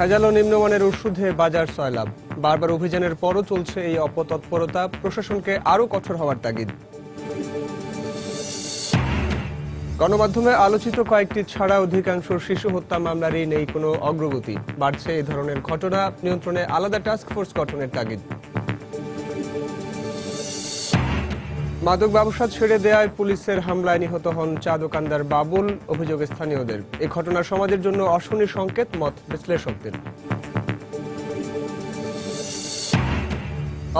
ভেজাল ও নিম্নমানের ওষুধে বাজার সয়লাভ। বারবার অভিযানের পরও চলছে এই অপতৎপরতা। প্রশাসনকে আরও কঠোর হওয়ার তাগিদ। গণমাধ্যমে আলোচিত কয়েকটি ছাড়া অধিকাংশ শিশু হত্যা মামলারই নেই কোনো অগ্রগতি। বাড়ছে এই ধরনের ঘটনা, নিয়ন্ত্রণে আলাদা টাস্ক ফোর্স গঠনের তাগিদ। মাদক ব্যবসা ছেড়ে দেয়ায় পুলিশের হামলায় নিহত হন চা দোকানদার বাবুল, অভিযোগ স্থানীয়দের। এই ঘটনা সমাজের জন্য অশনি সংকেত, মত বিশ্লেষকদের।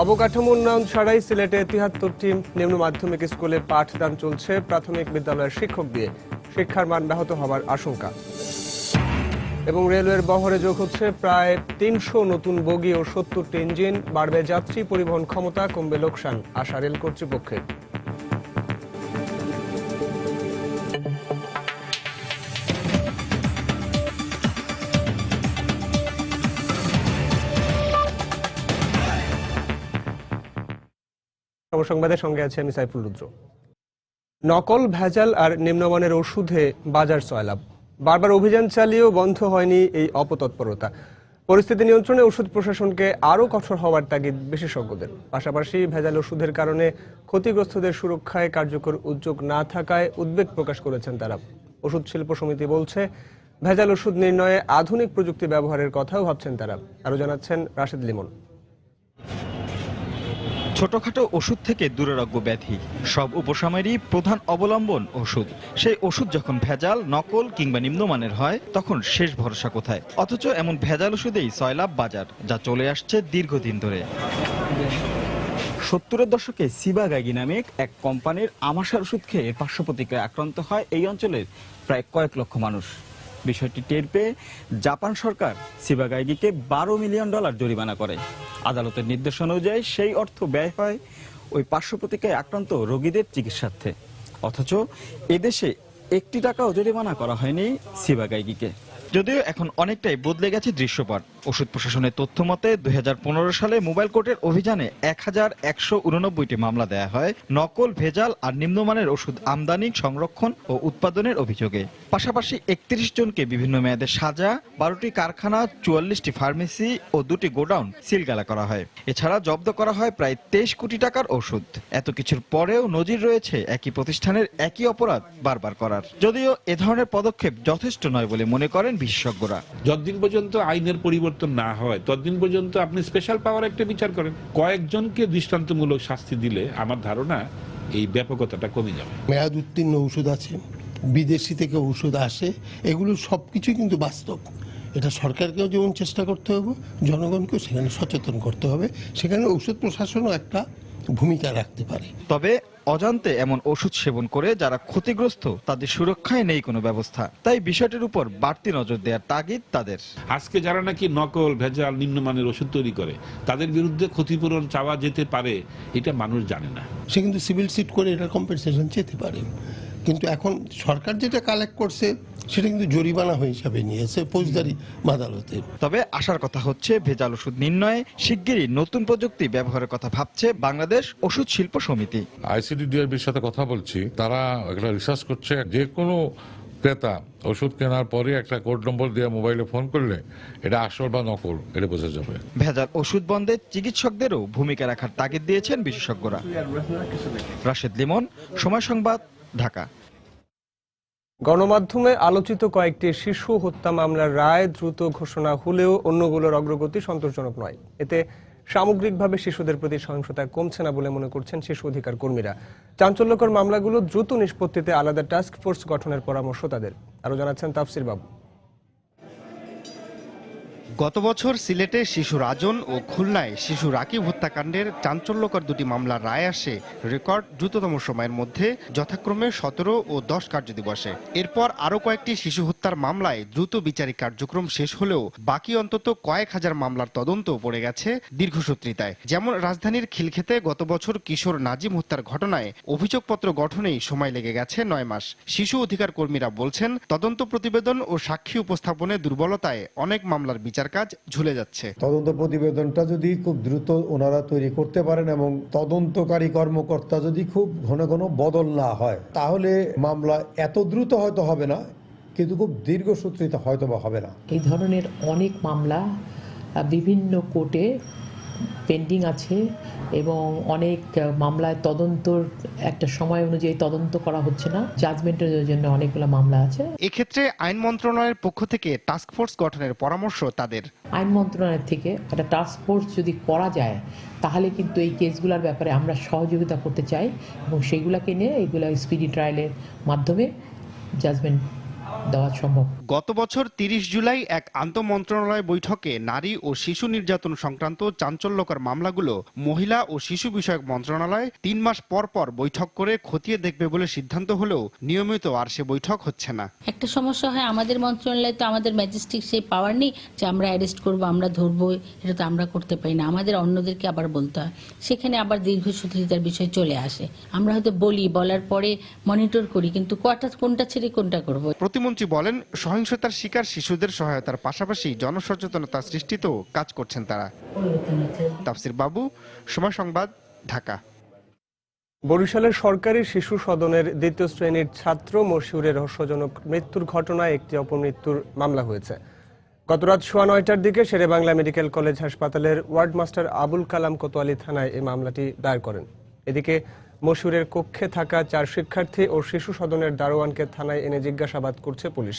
অবকাঠামো উন্নয়ন ছাড়াই সিলেটে ৭৩টি নিম্ন মাধ্যমিক স্কুলে পাঠদান চলছে। প্রাথমিক বিদ্যালয়ের শিক্ষক দিয়ে শিক্ষার মান ব্যাহত হওয়ার আশঙ্কা। এবং রেলওয়ের বহরে যোগ হচ্ছে প্রায় ৩০০ নতুন বগি ও ৭০টি ইঞ্জিন। বাড়বে যাত্রী পরিবহন ক্ষমতা, কমবে লোকসান, আশা রেল কর্তৃপক্ষের। সংবাদের সঙ্গে আছে আমি সাইফুল রুদ্র। নকল, ভেজাল আর নিম্নমানের ওষুধে বাজার সয়লাভ। বারবার অভিযান চালিয়েও বন্ধ হয়নি এই অপতৎপরতা। পরিস্থিতি নিয়ন্ত্রণে ওষুধ প্রশাসনকে আরও কঠোর হওয়ার তাগিদ বিশেষজ্ঞদের। পাশাপাশি ভেজাল ওষুধের কারণে ক্ষতিগ্রস্তদের সুরক্ষায় কার্যকর উদ্যোগ না থাকায় উদ্বেগ প্রকাশ করেছেন তারা। ওষুধ শিল্প সমিতি বলছে, ভেজাল ওষুধ নির্ণয়ে আধুনিক প্রযুক্তি ব্যবহারের কথাও ভাবছেন তারা। আরও জানাচ্ছেন রাশেদ লিমন। ছোটখাটো ওষুধ থেকে দুরারোগ্য ব্যাধি, সব উপশমেরই প্রধান অবলম্বন ওষুধ। সেই ওষুধ যখন ভেজাল, নকল কিংবা নিম্নমানের হয়, তখন শেষ ভরসা কোথায়? অথচ এমন ভেজাল ওষুধেই সয়লাভ বাজার, যা চলে আসছে দীর্ঘদিন ধরে। 70-এর দশকে সিবাগাইগি নামে এক কোম্পানির আমাশার ওষুধ খেয়ে পার্শ্ব প্রতিক্রিয়ায় আক্রান্ত হয় এই অঞ্চলের প্রায় কয়েক লক্ষ মানুষ। বিষয়টি টের পেয়ে জাপান সরকার সিবাগাইগিকে $12 মিলিয়ন জরিমানা করে। আদালতের নির্দেশ অনুযায়ী সেই অর্থ ব্যয় হয় ওই পার্শ্ব প্রতিক্রিয়ায় আক্রান্ত রোগীদের চিকিৎসার্থে। অথচ এদেশে 1 টাকাও জরিমানা করা হয়নি সিবাগাইগিকে। যদিও এখন অনেকটাই বদলে গেছে দৃশ্যপট। ওষুধ প্রশাসনের তথ্য মতে 2015 সালে মোবাইল কোর্টের অভিযানে 1189টি মামলা দেয়া হয় নকল, ভেজাল আর নিম্নমানের ওষুধ আমদানি, সংরক্ষণ ও উৎপাদনের অভিযোগে। পাশাপাশি 31 জনকে বিভিন্ন মেয়াদে সাজা, 12টি কারখানা, 44টি ফার্মেসি ও 2টি গোডাউন সিলগালা করা হয়। এছাড়া জব্দ করা হয় প্রায় 23 কোটি টাকার ওষুধ। এত কিছুর পরেও নজির রয়েছে একই প্রতিষ্ঠানের একই অপরাধ বারবার করার। যদিও এ ধরনের পদক্ষেপ যথেষ্ট নয় বলে মনে করেন বিশেষজ্ঞরা। যতদিন পর্যন্ত আইনের পরিবর্তন না হয় ততদিন পর্যন্ত আপনি স্পেশাল পাওয়ার একটা বিচার করেন। কয়েকজনকে দৃষ্টান্তমূলক শাস্তি দিলে আমার ধারণা এই ব্যাপকতাটা কমে যাবে। মেয়াদ উত্তীর্ণ ওষুধ আছে, বিদেশি থেকে ওষুধ আসে, এগুলো সবকিছু কিন্তু বাস্তব। এটা সরকারকেও যেমন চেষ্টা করতে হবে, জনগণকেও সেখানে সচেতন করতে হবে। সেখানে ওষুধ প্রশাসনও একটা ভূমিকা রাখতে পারে। তবে অজান্তে এমন ওষুধ সেবন করে যারা ক্ষতিগ্রস্ত, তাদের সুরক্ষায় নেই কোনো ব্যবস্থা। তাই বিষয়টির উপর বাড়তি নজর দেওয়ার তাগিদ তাদের। আজকে যারা নাকি নকল, ভেজাল, নিম্নমানের ওষুধ তৈরি করে, তাদের বিরুদ্ধে ক্ষতিপূরণ চাওয়া যেতে পারে, এটা মানুষ জানে না। সে কিন্তু সিভিল সিট করে এটা কম্পেনসেশন চেতে পারে। কিন্তু এখন সরকার যেটা কালেক্ট করছে সেটা কিন্তু জরিমানা হিসাবে নিয়েছে ফৌজদারি আদালতে। তবে আশার কথা হচ্ছে, ভেজাল ওষুধ নির্ণয়ে শিগগিরই নতুন প্রযুক্তি ব্যবহারের কথা ভাবছে বাংলাদেশ ওষুধ শিল্প সমিতি। ICDDRBর সাথে কথা বলছি, তারা একটা রিসার্চ করছে। যে কোনো ক্রেতা ওষুধ কেনার পরে একটা কোড নম্বর দিয়ে মোবাইলে ফোন করলে এটা আসল বা নকল এটা বোঝা যাবে। ভেজাল ওষুধ বন্ধে চিকিৎসকদেরও ভূমিকা রাখার তাগিদ দিয়েছেন বিশেষজ্ঞরা। রাশেদ লিমন, সময় সংবাদ, ঢাকা। গণমাধ্যমে আলোচিত কয়েকটি শিশু হত্যা মামলার রায় দ্রুত ঘোষণা হলেও অন্যগুলোর অগ্রগতি সন্তোষজনক নয়। এতে সামগ্রিকভাবে শিশুদের প্রতি সহিংসতা কমছে না বলে মনে করছেন শিশু অধিকার কর্মীরা। চাঞ্চল্যকর মামলাগুলো দ্রুত নিষ্পত্তিতে আলাদা টাস্ক ফোর্স গঠনের পরামর্শ তাদের। আরও জানাচ্ছেন তাফসির বাবু। গত বছর সিলেটে শিশু রাজন ও খুলনায় শিশু রাকিব হত্যাকাণ্ডের চাঞ্চল্যকর 2টি মামলার রায় আসে রেকর্ড দ্রুততম সময়ের মধ্যে, যথাক্রমে 17 ও 10 কার্যদিবসে। এরপর আরও কয়েকটি শিশু হত্যার মামলায় দ্রুত বিচারিক কার্যক্রম শেষ হলেও বাকি অন্তত কয়েক হাজার মামলার তদন্ত পড়ে গেছে দীর্ঘসূত্রিতায়। যেমন রাজধানীর খিলক্ষেতে গত বছর কিশোর নাজিম হত্যার ঘটনায় অভিযোগপত্র গঠনেই সময় লেগে গেছে 9 মাস। শিশু অধিকার কর্মীরা বলছেন, তদন্ত প্রতিবেদন ও সাক্ষী উপস্থাপনে দুর্বলতায় অনেক মামলার বিচার কাজ ঝুলে যাচ্ছে। তদন্ত প্রতিবেদনটা যদি খুব দ্রুত ওনারা তৈরি করতে পারেন এবং তদন্তকারী কর্মকর্তা যদি খুব ঘন ঘন বদল না হয়, তাহলে মামলা এত দ্রুত হয়তো হবে না, কিন্তু খুব দীর্ঘসূত্রিতা হয়তো বা হবে না। এই ধরনের অনেক মামলা বিভিন্ন কোর্টে পেন্ডিং আছে এবং অনেক মামলায় তদন্তর একটা সময় অনুযায়ী তদন্ত করা হচ্ছে না, জাজমেন্টের জন্য অনেকগুলো মামলা আছে। এক্ষেত্রে আইন মন্ত্রণালয়ের পক্ষ থেকে টাস্ক ফোর্স গঠনের পরামর্শ তাদের। আইন মন্ত্রণালয় থেকে একটা টাস্ক ফোর্স যদি করা যায় তাহলে কিন্তু এই কেসগুলোর ব্যাপারে আমরা সহযোগিতা করতে চাই এবং সেইগুলোকে নিয়ে এইগুলো স্পিডি ট্রায়ালের মাধ্যমে জাজমেন্ট দেওয়া সম্ভব। গত বছর 30 জুলাই এক আন্তঃমন্ত্রণালয় বৈঠকে নারী ও শিশু নির্যাতন সংক্রান্ত চাঞ্চল্যকর মামলাগুলো মহিলা ও শিশু বিষয়ক মন্ত্রণালয় 3 মাস পর পর বৈঠক করে খতিয়ে দেখবে বলে সিদ্ধান্ত হলেও নিয়মিত আর সে বৈঠক হচ্ছে না। একটা সমস্যা হয়, আমাদের মন্ত্রণালয়ে তো আমাদের ম্যাজিস্ট্রেট সেই পাওয়ার নেই যে আমরা অ্যারেস্ট করব, আমরা ধরবো, এটা তো আমরা করতে পারি না। আমাদের অন্যদেরকে আবার বলতে হয়, সেখানে আবার দীর্ঘসূত্রিতার বিষয় চলে আসে। আমরা হয়তো বলার পরে মনিটর করি, কিন্তু কোনটা ছেড়ে কোনটা করব। প্রতিমন্ত্রী বলেন, সহিংসতার শিকার শিশুদের সহায়তার পাশাপাশি জনসচেতনতা সৃষ্টিতেও কাজ করছেন তারা। তাফসির বাবু, সময় সংবাদ, ঢাকা। বরিশালের সরকারি শিশু সদনের 2য় শ্রেণীর ছাত্র মশিউরের রহস্যজনক মৃত্যুর ঘটনায় একটি অপমৃত্যুর মামলা হয়েছে। গতরাত 9:15টার দিকে শেরেবাংলা মেডিকেল কলেজ হাসপাতালের ওয়ার্ড মাস্টার আবুল কালাম কোতোয়ালি থানায় এই মামলাটি দায়ের করেন। এদিকে মশিউরের কক্ষে থাকা 4 শিক্ষার্থী ও শিশু সদনের দারোয়ানকে থানায় এনে জিজ্ঞাসাবাদ করছে পুলিশ।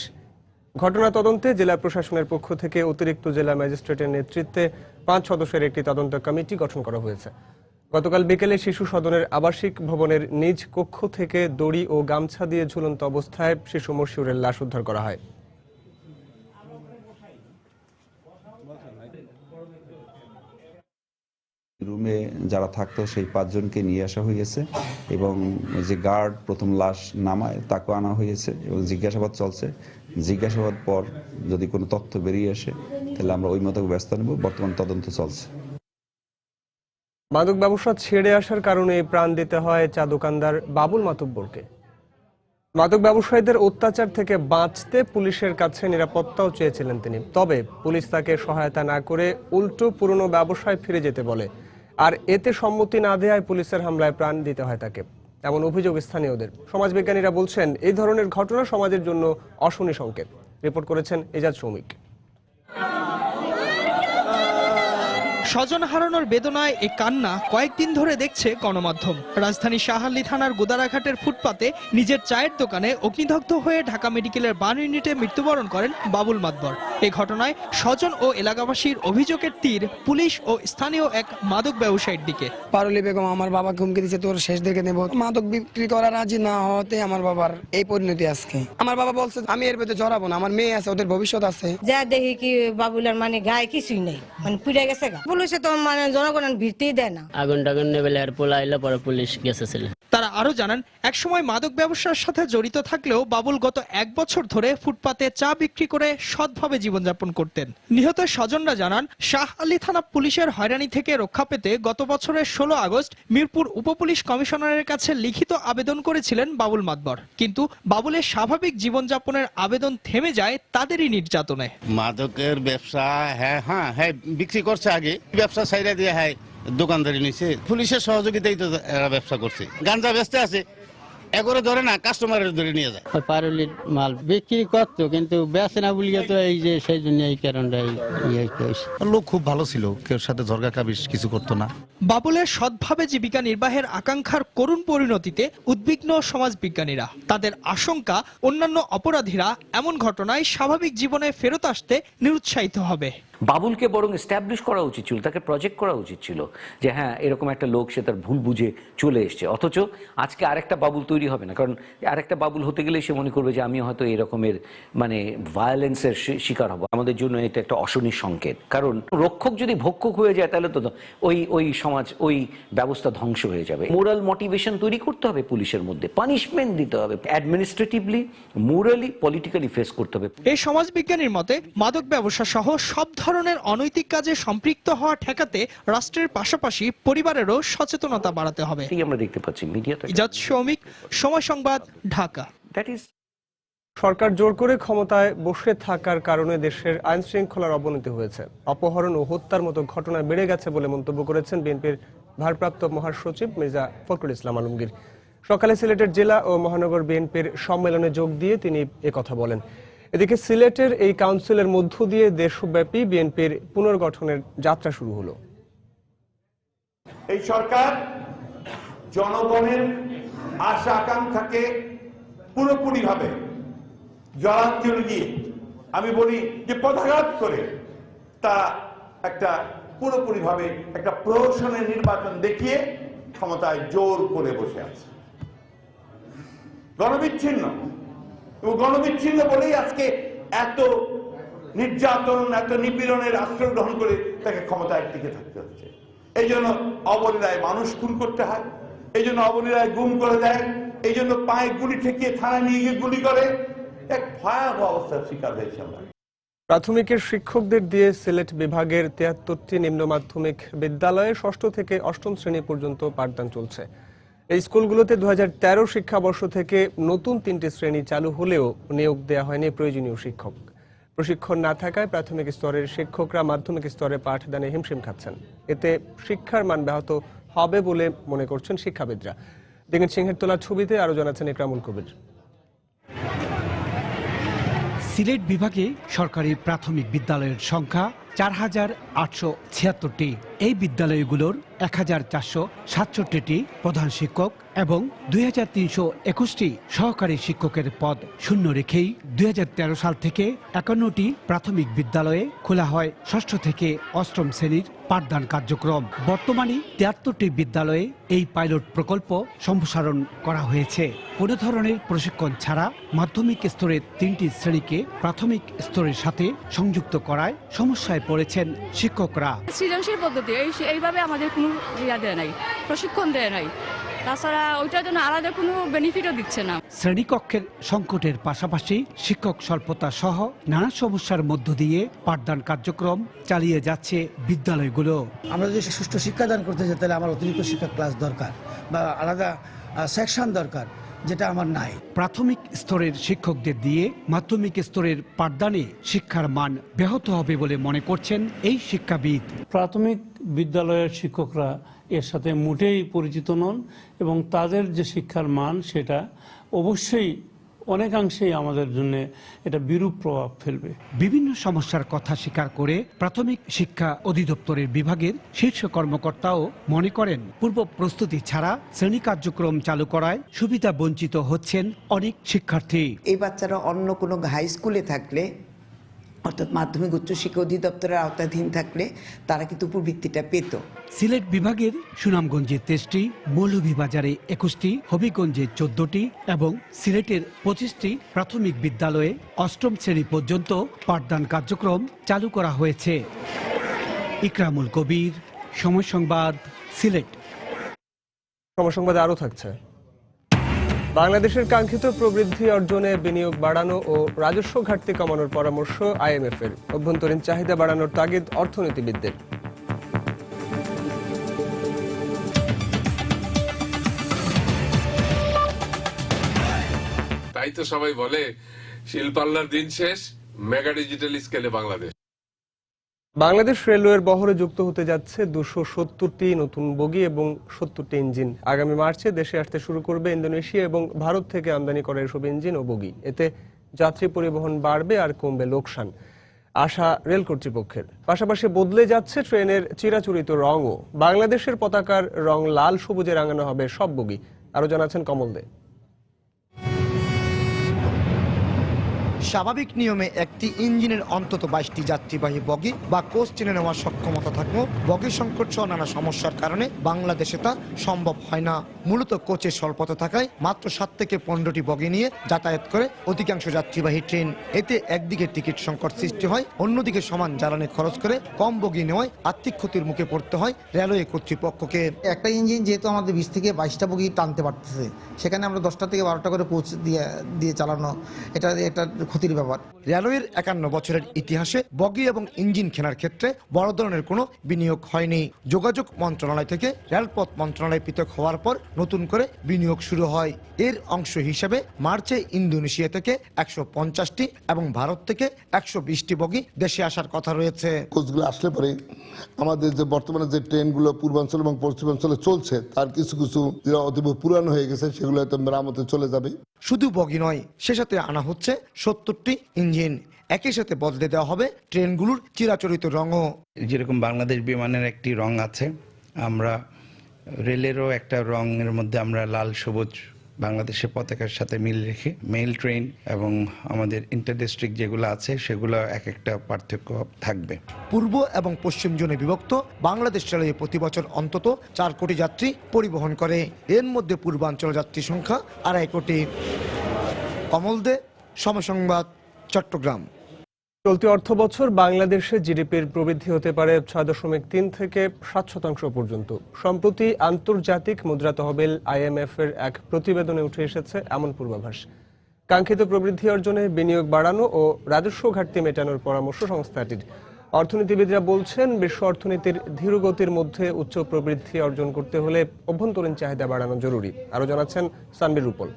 ঘটনা তদন্তে জেলা প্রশাসনের পক্ষ থেকে অতিরিক্ত জেলা ম্যাজিস্ট্রেটের নেতৃত্বে 5 সদস্যের একটি তদন্ত কমিটি গঠন করা হয়েছে। গতকাল বিকেলে শিশু সদনের আবাসিক ভবনের নিজ কক্ষ থেকে দড়ি ও গামছা দিয়ে ঝুলন্ত অবস্থায় শিশু মশিউরের লাশ উদ্ধার করা হয়। রুমে যারা থাকতো সেই 5 জনকে নিয়ে আসা হয়েছে এবং যে গার্ড প্রথম লাশ নামায় তাকে আনা হয়েছে এবং জিজ্ঞাসাবাদ চলছে। জিজ্ঞাসাবাদ পর যদি কোনো তথ্য বেরিয়ে আসে তাহলে আমরা ওই মতো ব্যবস্থা নেব। বর্তমান তদন্ত চলছে। মাদক ব্যবসা ছেড়ে আসার কারণে প্রাণ দিতে হয় চা দোকানদার বাবুল মাতুব্বরকে। মাদক ব্যবসায়ীদের অত্যাচার থেকে বাঁচতে পুলিশের কাছে নিরাপত্তাও চেয়েছিলেন তিনি, তবে পুলিশ তাকে সহায়তা না করে উল্টো পুরনো ব্যবসায় ফিরে যেতে বলে, আর এতে সম্মতি না দেওয়ায় পুলিশের হামলায় প্রাণ দিতে হয় তাকে, এমন অভিযোগ স্থানীয়দের। সমাজবিজ্ঞানীরা বলছেন এই ধরনের ঘটনা সমাজের জন্য অশনি সংকেত। রিপোর্ট করেছেন এজাজ সৌমিক। স্বজন হারানোর বেদনায় এ কান্না কয়েকদিন ধরে দেখছে গণমাধ্যম। রাজধানী শাহালি থানার গোদারাঘাটের ফুটপাতে নিজের চায়ের দোকানে অগ্নিদগ্ধ হয়ে ঢাকা মেডিকেলের বার্ন ইউনিটে মৃত্যুবরণ করেন বাবুল মাতবর। এই ঘটনায় স্বজন ও এলাকাবাসীর অভিযোগের তীর পুলিশ ও স্থানীয় এক মাদক ব্যবসায়ীর দিকে। পারুলি বেগম আমার বাবাকে হুমকি দিচ্ছে, তোর শেষ দেখে নেব। মাদক বিক্রি করা রাজি না হতে আমার বাবার এই পরিণতি আজকে। আমার বাবা বলছে আমি এর ভেতরে জড়াবো না, আমার মেয়ে আছে, ওদের ভবিষ্যৎ আছে। যা দেখি কি বাবুলার মানে গায়ে কিছুই নেই, মানে পুড়ে গেছে গা। পুলিশে তো মানে জনগণ ভিড়তেই দেয় না। আগুন টাগুন নেবেলে আর পোলাইলে পরে পুলিশ গেছেছিল। তারা আরো জানান, একসময় মাদক ব্যবসার সাথে জড়িত থাকলেও বাবুল গত 1 বছর ধরে ফুটপাতে চা বিক্রি করে সৎভাবে জীবনযাপন করতেন। নিহত স্বজনরা জানান, শাহ আলী থানা পুলিশের হয়রানি থেকে রক্ষা পেতে গত বছরের 16 আগস্ট মিরপুর উপপুলিশ কমিশনারের কাছে লিখিত আবেদন করেছিলেন বাবুল মাতবর, কিন্তু বাবুলের স্বাভাবিক জীবনযাপনের আবেদন থেমে যায় তাদেরই নির্যাতনে। মাদকের ব্যবসা হ্যাঁ বিক্রি করছে, আগে ব্যবসা ছাইরা দিয়ে দোকানদারি নিছে, পুলিশের সহযোগিতাই তো এরা ব্যবসা করছে। গাঞ্জা বেচতে আছে, এগরে ধরে না, কাস্টমারের ধরে নিয়ে যায়। পারুলির মাল বিক্রি করতো কিন্তু বেচে না বলিয়ে তো এই যে সেই জন্য এই কারণটাই লোক খুব ভালো ছিল, কেউ সাথে ঝরগা কাবিস কিছু করতো না। বাবুলের সৎভাবে জীবিকা নির্বাহের আকাঙ্ক্ষার করুণ পরিণতিতে উদ্বিগ্ন সমাজবিজ্ঞানীরা। তাদের আশঙ্কা অন্যান্য অপরাধীরা এমন ঘটনায় স্বাভাবিক জীবনে ফেরত আসতে নিরুৎসাহিত হবে। বাবুলকে বরং এস্টাবলিশ করা উচিত ছিল, তাকে প্রজেক্ট করা উচিত ছিল যে হ্যাঁ এরকম একটা লোক, সে তার ভুল বুঝে চলে এসছে। অথচ আজকে আরেকটা বাবুল তৈরি হবে না, কারণ আরেকটা বাবুল হতে গেলে সে মনে করবে যে আমি হয়তো এরকমের মানে ভায়োলেন্সের শিকার হব। আমাদের জন্য এটা একটা অশনি সংকেত, কারণ রক্ষক যদি ভক্ষক হয়ে যায় তাহলে তো ওই সমাজ, ওই ব্যবস্থা ধ্বংস হয়ে যাবে। মোরাল মোটিভেশন তৈরি করতে হবে পুলিশের মধ্যে, পানিশমেন্ট দিতে হবে, অ্যাডমিনিস্ট্রেটিভলি, মোরালি, পলিটিক্যালি ফেস করতে হবে। এই সমাজবিজ্ঞানীর মতে মাদক ব্যবসা সহ সব ধরনের অনৈতিক কাজে সম্পৃক্ত হওয়া ঠেকাতে রাষ্ট্রের পাশাপাশি পরিবারেরও সচেতনতা বাড়াতে হবে। আমরা দেখতে পাচ্ছি মিডিয়াতে। ইজাজ সৌমিক, সময় সংবাদ, ঢাকা। সরকার জোর করে ক্ষমতায় বসে থাকার কারণে দেশের আইন শৃঙ্খলার অবনতি হয়েছে, অপহরণ ও হত্যার মতো ঘটনা বেড়ে গেছে বলে মন্তব্য করেছেন বিএনপির ভারপ্রাপ্ত মহাসচিব মির্জা ফখরুল ইসলাম আলমগীর। সকালে সিলেটের জেলা ও মহানগর বিএনপির সম্মেলনে যোগ দিয়ে তিনি একথা বলেন। এদিকে সিলেটের এই কাউন্সিলের মধ্য দিয়ে দেশব্যাপী বিএনপির পুনর্গঠনের যাত্রা শুরু হলো। এই সরকার জনগণের আশা আকাঙ্ক্ষাকে পুরোপুরিভাবে জলাঞ্জলি দিয়ে, আমি বলি যে পদাঘাত করে, তা একটা পুরোপুরিভাবে একটা প্রহসনের নির্বাচন দেখিয়ে ক্ষমতায় জোর করে বসে আছে। গণবিচ্ছিন্ন এবং গণবিচ্ছিন্ন বলেই আজকে এত নির্যাতন, এত নিপীড়নের আশ্রয় গ্রহণ করে তাকে ক্ষমতায় টিকে থাকতে হচ্ছে। এই জন্য অবলীলায় মানুষ খুন করতে হয়, এই জন্য অবলীলায় গুম করে দেয়, এই জন্য পায়ে গুলি ঠেকিয়ে থানায় নিয়ে গিয়ে গুলি করে। এক ভয়াবহ অবস্থার শিকার হয়েছে আমরা। প্রাথমিকের শিক্ষকদের দিয়ে সিলেট বিভাগের ৭৩টি নিম্ন মাধ্যমিক বিদ্যালয়ে ৬ষ্ঠ থেকে ৮ম শ্রেণী পর্যন্ত পাঠদান চলছে। এই স্কুলগুলোতে ২০১৩ শিক্ষাবর্ষ থেকে নতুন ৩টি শ্রেণী চালু হলেও নিয়োগ দেওয়া হয়নি প্রয়োজনীয় শিক্ষক। প্রশিক্ষণ না থাকায় প্রাথমিক স্তরের শিক্ষকরা মাধ্যমিক স্তরে পাঠদানে হিমশিম খাচ্ছেন। এতে শিক্ষার মান ব্যাহত হবে বলে মনে করছেন শিক্ষাবিদরা। দিগিন সিংহের তোলা ছবিতে আরো জানাচ্ছেন ইকরামুল কবির। সিলেট বিভাগে সরকারি প্রাথমিক বিদ্যালয়ের সংখ্যা ৪,৮৭৬টি। এই বিদ্যালয়গুলোর ১,৪৬৭টি প্রধান শিক্ষক এবং ২,৩২১টি সহকারী শিক্ষকের পদ শূন্য রেখেই ২০১৩ সাল থেকে ৫১টি প্রাথমিক বিদ্যালয়ে খোলা হয় ৬ষ্ঠ থেকে ৮ম শ্রেণীর পাঠদান কার্যক্রম। বর্তমানে ৭৩টি বিদ্যালয়ে এই পাইলট প্রকল্প সম্প্রসারণ করা হয়েছে। কোনো ধরনের প্রশিক্ষণ ছাড়া মাধ্যমিক স্তরের ৩টি শ্রেণীকে প্রাথমিক স্তরের সাথে সংযুক্ত করায় সমস্যায় পড়েছেন শিক্ষকরা। সৃজনশীল পদ্ধতি এইভাবে আমাদের কোনো দেয় নাই, প্রশিক্ষণ দেয় নাই, তাছাড়া ওইটার জন্য আলাদা কোনো বেনিফিটও দিচ্ছে না। শ্রেণীকক্ষের সংকটের পাশাপাশি শিক্ষক স্বল্পতা সহ নানা সমস্যার মধ্য দিয়ে পাঠদান কার্যক্রম চালিয়ে যাচ্ছে বিদ্যালয়গুলো। আমরা যদি সুষ্ঠু শিক্ষাদান করতে চাই তাহলে আমার অতিরিক্ত শিক্ষা ক্লাস দরকার বা আলাদা সেকশন দরকার, যেটা আমার নাই। প্রাথমিক স্তরের শিক্ষকদের দিয়ে মাধ্যমিক স্তরের পাঠদানে শিক্ষার মান ব্যাহত হবে বলে মনে করছেন এই শিক্ষাবিদ। প্রাথমিক বিদ্যালয়ের শিক্ষকরা এর সাথে মোটেই পরিচিত নন এবং তাদের যে শিক্ষার মান সেটা অবশ্যই অনেকাংশেই আমাদের জন্য এটা বিরূপ প্রভাব ফেলবে। বিভিন্ন সমস্যার কথা স্বীকার করে প্রাথমিক শিক্ষা অধিদপ্তরের বিভাগের শীর্ষ কর্মকর্তাও মনে করেন পূর্ব প্রস্তুতি ছাড়া শ্রেণী কার্যক্রম চালু করায় সুবিধা বঞ্চিত হচ্ছেন অনেক শিক্ষার্থী। এই বাচ্চারা অন্য কোনো হাই স্কুলে থাকলে, অর্থাৎ মাধ্যমিক উচ্চশিক্ষা অধিদপ্তরের আওতাধীন থাকলে তারা কিন্তু উপবৃত্তিটা পেত। সিলেট বিভাগের সুনামগঞ্জে 23টি, মৌলভীবাজারে 21টি, হবিগঞ্জে 14টি এবং সিলেটের 25টি প্রাথমিক বিদ্যালয়ে ৮ম শ্রেণী পর্যন্ত পাঠদান কার্যক্রম চালু করা হয়েছে। ইকরামুল কবির, সময় সংবাদ, সিলেট। সময় সংবাদে আরো থাকছে। বাংলাদেশের কাঙ্ক্ষিত প্রবৃদ্ধি অর্জনে বিনিয়োগ বাড়ানো ও রাজস্ব ঘাটতি কমানোর পরামর্শ IMF এর। অভ্যন্তরীণ চাহিদা বাড়ানোর তাগিদ অর্থনীতিবিদদের। তাই তো সবাই বলে শিল্পাল্লার দিন শেষ, মেগা ডিজিটাল স্কেলে বাংলাদেশ। বাংলাদেশ রেলওয়ের বহরে যুক্ত হতে যাচ্ছে 270টি নতুন বগি এবং 70টি ইঞ্জিন। আগামী মার্চে দেশে আসতে শুরু করবে ইন্দোনেশিয়া এবং ভারত থেকে আমদানি করা এসব ইঞ্জিন ও বগি। এতে যাত্রী পরিবহন বাড়বে আর কমবে লোকসান, আশা রেল কর্তৃপক্ষের। পাশাপাশি বদলে যাচ্ছে ট্রেনের চিরাচরিত রঙও। বাংলাদেশের পতাকার রং লাল সবুজে রাঙানো হবে সব বগি। আরো জানাচ্ছেন কমল দে। স্বাভাবিক নিয়মে একটি ইঞ্জিনের অন্তত 22টি যাত্রীবাহী বগি বা কোচ টেনে নেওয়ার সক্ষমতা থাকলেও বগি সংকট সহ নানা সমস্যার কারণে বাংলাদেশে তা সম্ভব হয় না। মূলত কোচের স্বল্পতা থাকায় মাত্র 7 থেকে 15টি বগি নিয়ে যাতায়াত করে অধিকাংশ যাত্রীবাহী ট্রেন। এতে একদিকে টিকিট সংকট সৃষ্টি হয়, অন্যদিকে সমান জ্বালানি খরচ করে কম বগি নেওয়ায় আর্থিক ক্ষতির মুখে পড়তে হয় রেলওয়ে কর্তৃপক্ষকে। একটা ইঞ্জিন যেহেতু আমাদের 20 থেকে 22টা বগি টানতে পারতেছে, সেখানে আমরা 10টা থেকে 12টা করে কোচ দিয়ে চালানো, এটা একটা ক্ষতির ব্যাপার। রেলওয়ের 51 বছরের ইতিহাসে বগি এবং ইঞ্জিন কেনার ক্ষেত্রে বড় ধরনের কোনো বিনিয়োগ হয়নি। যোগাযোগ মন্ত্রণালয় থেকে রেলপথ মন্ত্রণালয় পৃথক হওয়ার পর নতুন করে বিনিয়োগ শুরু হয়। এর অংশ হিসেবে মার্চে ইন্দোনেশিয়া থেকে 150টি এবং ভারত থেকে 120টি বগি দেশে আসার কথা রয়েছে। কোচগুলো আসলে পরে আমাদের যে বর্তমানে যে ট্রেনগুলো পূর্বাঞ্চল এবং পশ্চিমাঞ্চলে চলছে তার কিছু কিছু যেটা অতীব পুরানো হয়ে গেছে সেগুলো হয়তো মেরামতে চলে যাবে। শুধু বগি নয়, সে সাথে আনা হচ্ছে 70টি ইঞ্জিন। একই সাথে বদলে দেওয়া হবে ট্রেনগুলোর চিরাচরিত রঙও। যেরকম বাংলাদেশ বিমানের একটি রং আছে, আমরা রেলেরও একটা রঙের মধ্যে আমরা লাল সবুজ বাংলাদেশের পতাকার সাথে মিল রেখে মেইল ট্রেন এবং আমাদের ইন্টার ডিস্ট্রিক্ট যেগুলো আছে সেগুলো এক একটা পার্থক্য থাকবে। পূর্ব এবং পশ্চিম জোনে বিভক্ত বাংলাদেশ রেলওয়ে প্রতি বছর অন্তত 4 কোটি যাত্রী পরিবহন করে। এর মধ্যে পূর্বাঞ্চল যাত্রী সংখ্যা 2.5 কোটি। কমল দে, সময় সংবাদ, চট্টগ্রাম। চলতি অর্থ বছর বাংলাদেশে জিডিপির প্রবৃদ্ধি হতে পারে 6.3 থেকে 7% পর্যন্ত। সম্প্রতি আন্তর্জাতিক মুদ্রা তহবিল IMF এর এক প্রতিবেদনে উঠে এসেছে এমন পূর্বাভাস। কাঙ্ক্ষিত প্রবৃদ্ধি অর্জনে বিনিয়োগ বাড়ানো ও রাজস্ব ঘাটতি মেটানোর পরামর্শ সংস্থাটির। অর্থনীতিবিদরা বলছেন, বিশ্ব অর্থনীতির ধীরগতির মধ্যে উচ্চ প্রবৃদ্ধি অর্জন করতে হলে অভ্যন্তরীণ চাহিদা বাড়ানো জরুরি। আরও জানাচ্ছেন সানবির রূপল।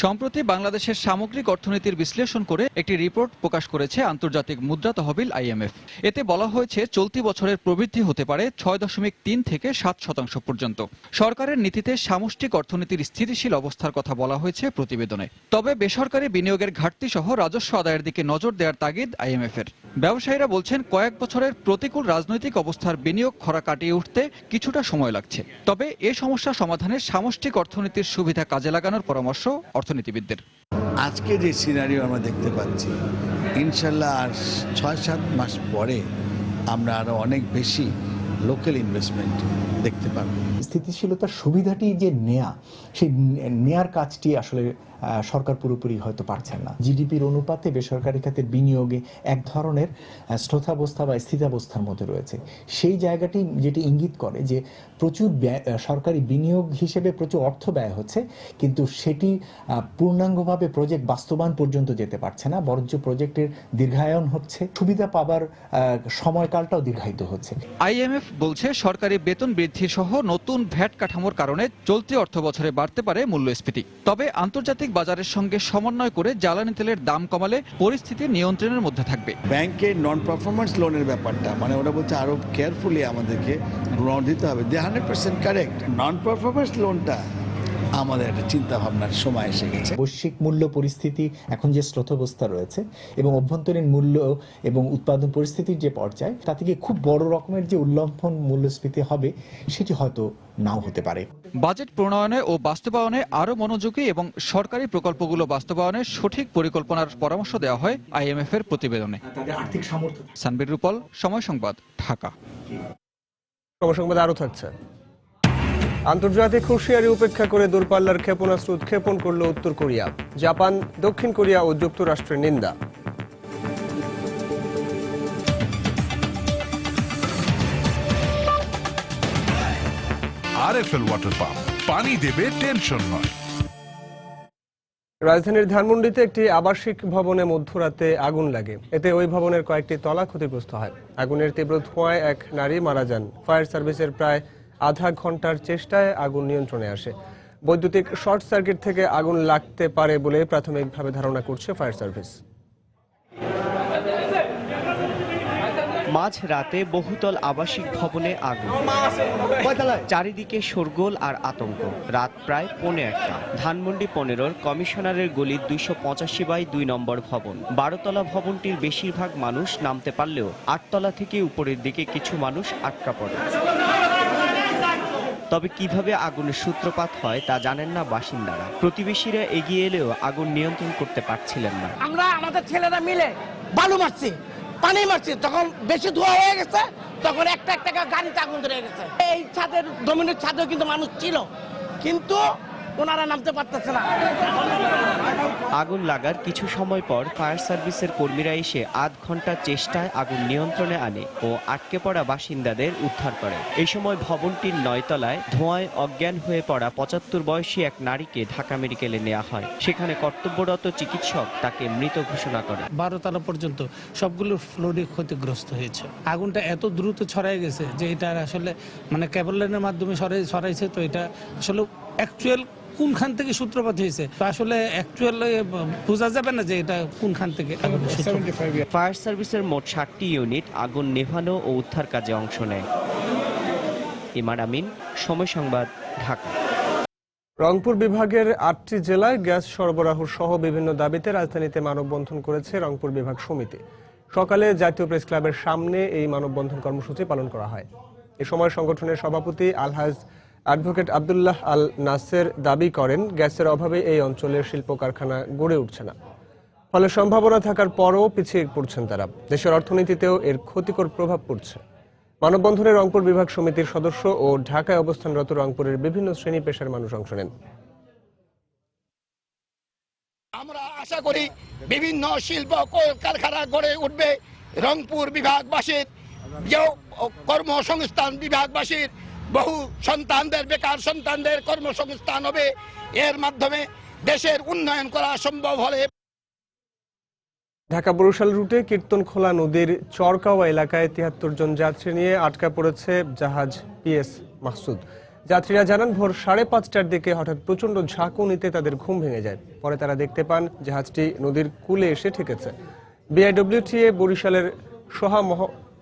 সম্প্রতি বাংলাদেশের সামগ্রিক অর্থনীতির বিশ্লেষণ করে একটি রিপোর্ট প্রকাশ করেছে আন্তর্জাতিক মুদ্রা তহবিল IMF। এতে বলা হয়েছে চলতি বছরের প্রবৃদ্ধি হতে পারে 6.3 থেকে 7% পর্যন্ত। সরকারের নীতিতে সামষ্টিক অর্থনীতির স্থিতিশীল অবস্থার কথা বলা হয়েছে প্রতিবেদনে। তবে বেসরকারি বিনিয়োগের ঘাটতি সহ রাজস্ব আদায়ের দিকে নজর দেওয়ার তাগিদ IMF এর। ব্যবসায়ীরা বলছেন, কয়েক বছরের প্রতিকূল রাজনৈতিক অবস্থার বিনিয়োগ খরা কাটিয়ে উঠতে কিছুটা সময় লাগছে। তবে এ সমস্যা সমাধানে সামষ্টিক অর্থনীতির সুবিধা কাজে লাগানোর পরামর্শ অর্থনীতিবিদদের। আজকে যে সিনারিও আমরা দেখতে পাচ্ছি, ইনশাল্লাহ আর 6-7 মাস পরে আমরা আরো অনেক বেশি লোকাল ইনভেস্টমেন্ট দেখতে পারবো। স্থিতিশীলতার সুবিধাটি যে নেয়া, সেই নেয়ার কাজটি আসলে সরকার পুরোপুরি হয়তো পারছেন না। জিডিপির অনুপাতে বেসরকারি খাতের বিনিয়োগে এক ধরনের স্থিতাবস্থা বা স্থিতাবস্থার মধ্যে রয়েছে। সেই জায়গাটি যেটি ইঙ্গিত করে যে প্রচুর সরকারি বিনিয়োগ হিসেবে প্রচুর অর্থ ব্যয় হচ্ছে, কিন্তু সেটি পূর্ণাঙ্গভাবে প্রজেক্ট বাস্তবায়ন পর্যন্ত যেতে পারছে না, বরঞ্চ প্রজেক্টের দীর্ঘায়ন হচ্ছে, সুবিধা পাবার সময়কালটাও দীর্ঘায়িত হচ্ছে। IMF বলছে, সরকারি বেতন বৃদ্ধি সহ নতুন ভ্যাট কাঠামোর কারণে চলতি অর্থ বছরে বাড়তে পারে মূল্যস্ফীতি। তবে আন্তর্জাতিক বাজারের সঙ্গে সমন্বয় করে জ্বালানি তেলের দাম কমালে পরিস্থিতি নিয়ন্ত্রণের মধ্যে থাকবে। ব্যাংকের নন পারফরমেন্স লোনের ব্যাপারটা, মানে ওরা বলছে আরো কেয়ারফুলি আমাদেরকে লোন দিতে হবে। 100% কারেক্ট। নন পারফরমেন্স লোনটা আমাদের একটা চিন্তা ভাবনার সময় এসে গেছে। বৈশ্বিক মূল্য পরিস্থিতি এখন যে স্রোতাবস্থা রয়েছে এবং অভ্যন্তরীণ মূল্য এবং উৎপাদন পরিস্থিতির যে পর্যায়, তা থেকে খুব বড় রকমের যে উল্লম্ফন মূল্যস্ফীতি হবে সেটি হয়তো নাও হতে পারে। বাজেট প্রণয়নে ও বাস্তবায়নে আরো মনোযোগী এবং সরকারি প্রকল্পগুলো বাস্তবায়নে সঠিক পরিকল্পনার পরামর্শ দেওয়া হয় IMF এর প্রতিবেদনে। আর্থিক সামর্থ্য। সানবির রূপল, সময় সংবাদ, ঢাকা। সময় সংবাদ আরও থাকছে। আন্তর্জাতিক হুঁশিয়ারি উপেক্ষা করে দূরপাল্লার ক্ষেপণাস্ত্র উৎক্ষেপণ করল উত্তর কোরিয়া। জাপান, দক্ষিণ কোরিয়া ও যুক্তরাষ্ট্রের নিন্দা। RFL ওয়াটার পাম্প, পানি দেবে টেনশন নয়। রাজধানীর ধানমন্ডিতে একটি আবাসিক ভবনে মধ্যরাতে আগুন লাগে। এতে ওই ভবনের কয়েকটি তলা ক্ষতিগ্রস্ত হয়। আগুনের তীব্র ধোঁয়ায় এক নারী মারা যান। ফায়ার সার্ভিসের প্রায় আধা ঘন্টার চেষ্টায় আগুন নিয়ন্ত্রণে আসে। বৈদ্যুতিক শর্ট সার্কিট থেকে আগুন লাগতে পারে বলে প্রাথমিকভাবে ধারণা করছে ফায়ার সার্ভিস। মাঝ রাতে বহুতল আবাসিক ভবনে আগুন, চারিদিকে শোরগোল আর আতঙ্ক। রাত প্রায় 1:15। ধানমন্ডি 15 কমিশনারের গলি 285/2 নম্বর ভবন। 12 তলা ভবনটির বেশিরভাগ মানুষ নামতে পারলেও 8 তলা থেকে উপরের দিকে কিছু মানুষ আটকা পড়ে। তবে কিভাবে আগুনের সূত্রপাত হয় তা জানেন না বাসিন্দারা। প্রতিবেশীরা এগিয়ে এলেও আগুন নিয়ন্ত্রণ করতে পারছিলেন না। আমরা আমাদের ছেলেরা মিলে বালু মারছি, পানি মারছি, তখন বেশি ধোঁয়া হয়ে গেছে, তখন একটা গাড়িতে আগুন ধরে গেছে। এই ছাদের ডোমিনের ছাদেও কিন্তু মানুষ ছিল, কিন্তু ওনারা নামতে পারতেছে না। আগুন লাগার কিছু সময় পর ফায়ার সার্ভিসের কর্মীরা এসে আধ ঘন্টার চেষ্টায় আগুন নিয়ন্ত্রণে আনে ও আটকে পড়া বাসিন্দাদের উদ্ধার করে। এই সময় ভবনটির 9 তলায় ধোঁয়ায় অজ্ঞান হয়ে পড়া 75 বয়সী এক নারীকে ঢাকা মেডিকেলে নেওয়া হয়। সেখানে কর্তব্যরত চিকিৎসক তাকে মৃত ঘোষণা করেন। 12 তলা পর্যন্ত সবগুলো ফ্লোরে ক্ষতিগ্রস্ত হয়েছে। আগুনটা এত দ্রুত ছড়াই গেছে যে এটা আসলে মানে কেবল লাইনের মাধ্যমে ছড়াইছে, তো এটা আসলে অ্যাকচুয়াল কোনখান থেকে সূত্রপাত হয়েছে আসলে অ্যাকচুয়াল বোঝা যাবে না যে এটা কোনখান থেকে। ফায়ার সার্ভিসের মোট 60টি ইউনিট আগুন নেভানো ও উদ্ধার কাজে অংশ নেয়। ইমার আমিন, সময় সংবাদ, ঢাকা। রংপুর বিভাগের ৮টি জেলায় গ্যাস সরবরাহ সহ বিভিন্ন দাবিতে রাজধানীতে মানববন্ধন করেছে রংপুর বিভাগ সমিতি। সকালে জাতীয় প্রেস ক্লাবের সামনে এই মানববন্ধন কর্মসূচি পালন করা হয়। এ সময় সংগঠনের সভাপতি আলহাজ অ্যাডভোকেট আব্দুল্লাহ আল নাসের দাবি করেন, গ্যাসের অভাবে এই অঞ্চলের শিল্প কারখানা গড়ে উঠছে না, ফলে সম্ভাবনা থাকার পরও পিছিয়ে পড়ছেন তারা। দেশের অর্থনীতিতেও এর ক্ষতিকর প্রভাব পড়ছে। মানববন্ধনে রংপুর বিভাগ সমিতির সদস্য ও ঢাকায় অবস্থানরত রংপুরের বিভিন্ন শ্রেণী পেশার মানুষ অংশ নেন। আমরা আশা করি বিভিন্ন শিল্প কারখানা গড়ে উঠবে। রংপুর বিভাগবাসীর যে কর্মসংস্থান, বিভাগবাসীর বহু সন্তানদের, বেকার সন্তানদের কর্মসংস্থান হবে। এর মাধ্যমে দেশের উন্নয়ন করা সম্ভব হবে। ঢাকা বরিশাল রুটে কীর্তনখোলা নদীর চরকাওয়া এলাকায় ৭৩ জন যাত্রী নিয়ে আটকা পড়েছে জাহাজ পিএস মাহসুদ। যাত্রীরা জানান, ভোর ৫:৩০টার দিকে হঠাৎ প্রচণ্ড ঝাঁকুনিতে তাদের ঘুম ভেঙে যায়। পরে তারা দেখতে পান জাহাজটি নদীর কূলে এসে ঠেকেছে। বিআইডব্লিউটিএ বরিশালের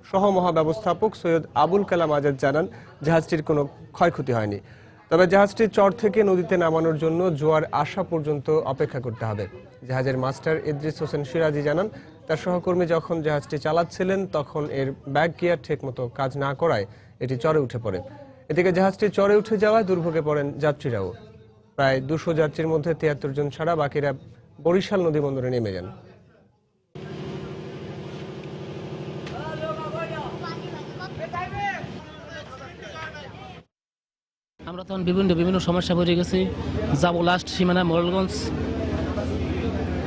সহ মহাব্যবস্থাপক সৈয়দ আবুল কালাম আজাদ জানান, জাহাজটির কোনো ক্ষয়ক্ষতি হয়নি, তবে জাহাজটি চর থেকে নদীতে নামানোর জন্য জোয়ার আসা পর্যন্ত অপেক্ষা করতে হবে। জাহাজের মাস্টার ইদ্রিস হোসেন সিরাজি জানান, তার সহকর্মী যখন জাহাজটি চালাচ্ছিলেন তখন এর ব্যাক গিয়ার ঠিকমতো কাজ না করায় এটি চরে উঠে পড়ে। এদিকে জাহাজটি চরে উঠে যাওয়ায় দুর্ভোগে পড়েন যাত্রীরাও। প্রায় ২০০ যাত্রীর মধ্যে ৭৩ জন ছাড়া বাকিরা বরিশাল নদী বন্দরে নেমে যান। আমরা তখন বিভিন্ন সমস্যা পড়ে গেছি, যাবো লাস্ট সীমানা মোড়লগঞ্জ,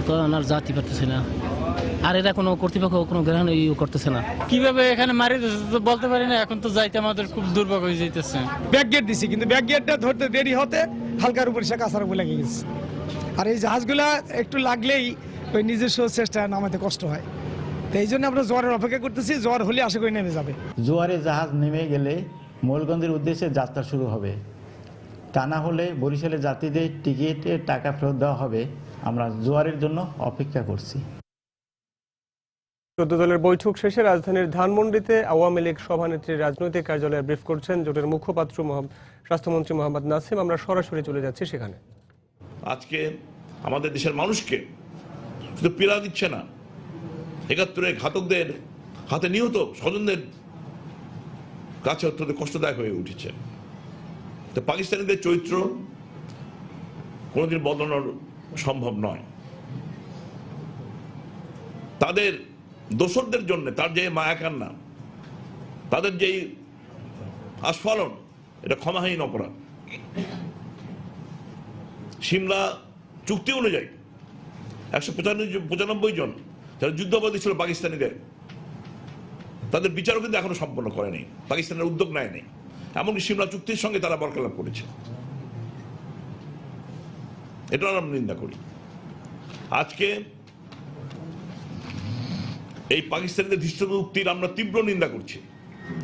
তখন আর যাতে পারতেছি না। আর এরা কোনো কর্তৃপক্ষ কোনো গ্রহণ করতেছে না। কিভাবে এখানে মারি বলতে পারি না, এখন তো যাইতে আমাদের খুব দুর্ভোগ হয়ে যাইতেছে। ব্যাক গেট দিছি, কিন্তু ব্যাক গেটটা ধরতে দেরি হতে হালকার উপর সে কাঁচার উপর লেগে গেছে। আর এই জাহাজগুলা একটু লাগলেই ওই নিজস্ব চেষ্টা নামাতে কষ্ট হয়, তো এই জন্য আমরা জোয়ারের অপেক্ষা করতেছি। জোয়ার হলে আশা করি নেমে যাবে। জোয়ারে জাহাজ নেমে গেলে মোড়লগঞ্জের উদ্দেশ্যে যাত্রা শুরু হবে। তা না হলে বরিশালের যাত্রীদের টিকিটের টাকা ফেরত দেওয়া হবে। আমরা জোয়ারের জন্য অপেক্ষা করছি। ১৪ দলের বৈঠক শেষে রাজধানীর ধানমন্ডিতে আওয়ামী লীগ সভানেত্রীর রাজনৈতিক কার্যালয়ে ব্রিফ করছেন জোটের মুখপাত্র স্বাস্থ্যমন্ত্রী মোহাম্মদ নাসিম। আমরা সরাসরি চলে যাচ্ছি সেখানে। আজকে আমাদের দেশের মানুষকে শুধু পীড়া দিচ্ছে না, ৭১-এর ঘাতকদের হাতে নিহত স্বজনদের কাছে অত্যন্ত কষ্টদায়ক হয়ে উঠেছে। তো পাকিস্তানিদের চরিত্র কোনোদিন বদলানো সম্ভব নয়। তাদের দোসরদের জন্য তার যে মায়া কান্না, তাদের যেই আস্ফালন, এটা ক্ষমাহীন অপরাধ। সিমলা চুক্তি অনুযায়ী ১৯৫ জন যারা যুদ্ধাপরাধী ছিল পাকিস্তানিদের, তাদের বিচারও কিন্তু এখনো সম্পন্ন করেনি, পাকিস্তানের উদ্যোগ নেয়নি। এমনকি সিমলা চুক্তির সঙ্গে তারা বরকরার করেছে, এটা আমরা নিন্দা করি। আজকে এই পাকিস্তানিদের ধৃষ্টতার আমরা তীব্র নিন্দা করছি।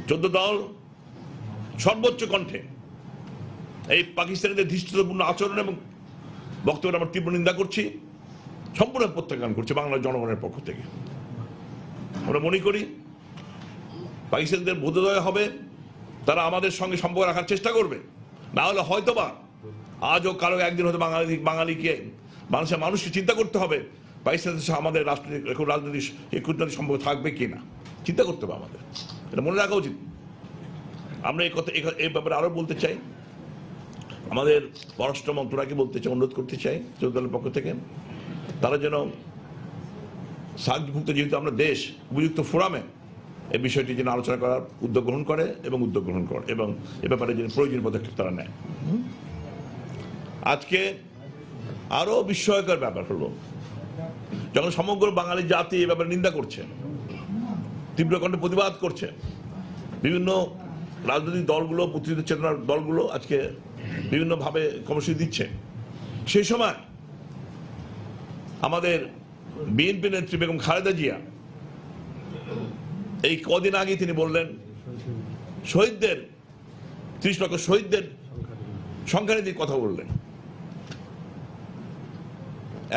১৪ দল সর্বোচ্চ কণ্ঠে এই পাকিস্তানিদের ধৃষ্টতাপূর্ণ আচরণ এবং বক্তব্যের আমরা তীব্র নিন্দা করছি, সম্পূর্ণ প্রত্যাখ্যান করছি বাংলার জনগণের পক্ষ থেকে। আমরা মনে করি পাকিস্তানিদের বোধোদয় হবে, তারা আমাদের সঙ্গে সম্পর্ক রাখার চেষ্টা করবে, না হলে হয়তোবা আজও কারো একদিন হয়তো বাঙালিকে মানুষকে চিন্তা করতে হবে পাকিস্তানের সাথে আমাদের রাজনৈতিক কূটনৈতিক সম্পর্ক থাকবে কি না, চিন্তা করতে হবে আমাদের, এটা মনে রাখা উচিত। আমরা এই কথা এই ব্যাপারে আরও বলতে চাই, আমাদের পররাষ্ট্র মন্ত্রণালয়কে বলতে চাই, অনুরোধ করতে চাই ১৪ দলের পক্ষ থেকে, তারা যেন সার্কভুক্ত যেহেতু আমরা দেশ, উপযুক্ত ফোরামে এই বিষয়টি যেন আলোচনা করার উদ্যোগ গ্রহণ করে এবং এ ব্যাপারে যেন প্রয়োজনীয় পদক্ষেপ তারা নেয়। আজকে আরও বিস্ময়কর ব্যাপার হলো, যখন সমগ্র বাঙালি জাতি এ ব্যাপারে নিন্দা করছে, তীব্র কণ্ঠে প্রতিবাদ করছে, বিভিন্ন রাজনৈতিক দলগুলো, মুক্তিযুদ্ধ চেতনার দলগুলো আজকে বিভিন্নভাবে কর্মসূচি দিচ্ছে, সেই সময় আমাদের বিএনপি নেত্রী বেগম খালেদা জিয়া এই কদিন আগে তিনি বললেন, শহীদদের ৩০ লক্ষ শহীদদের সংখ্যা নিয়ে কথা বললেন।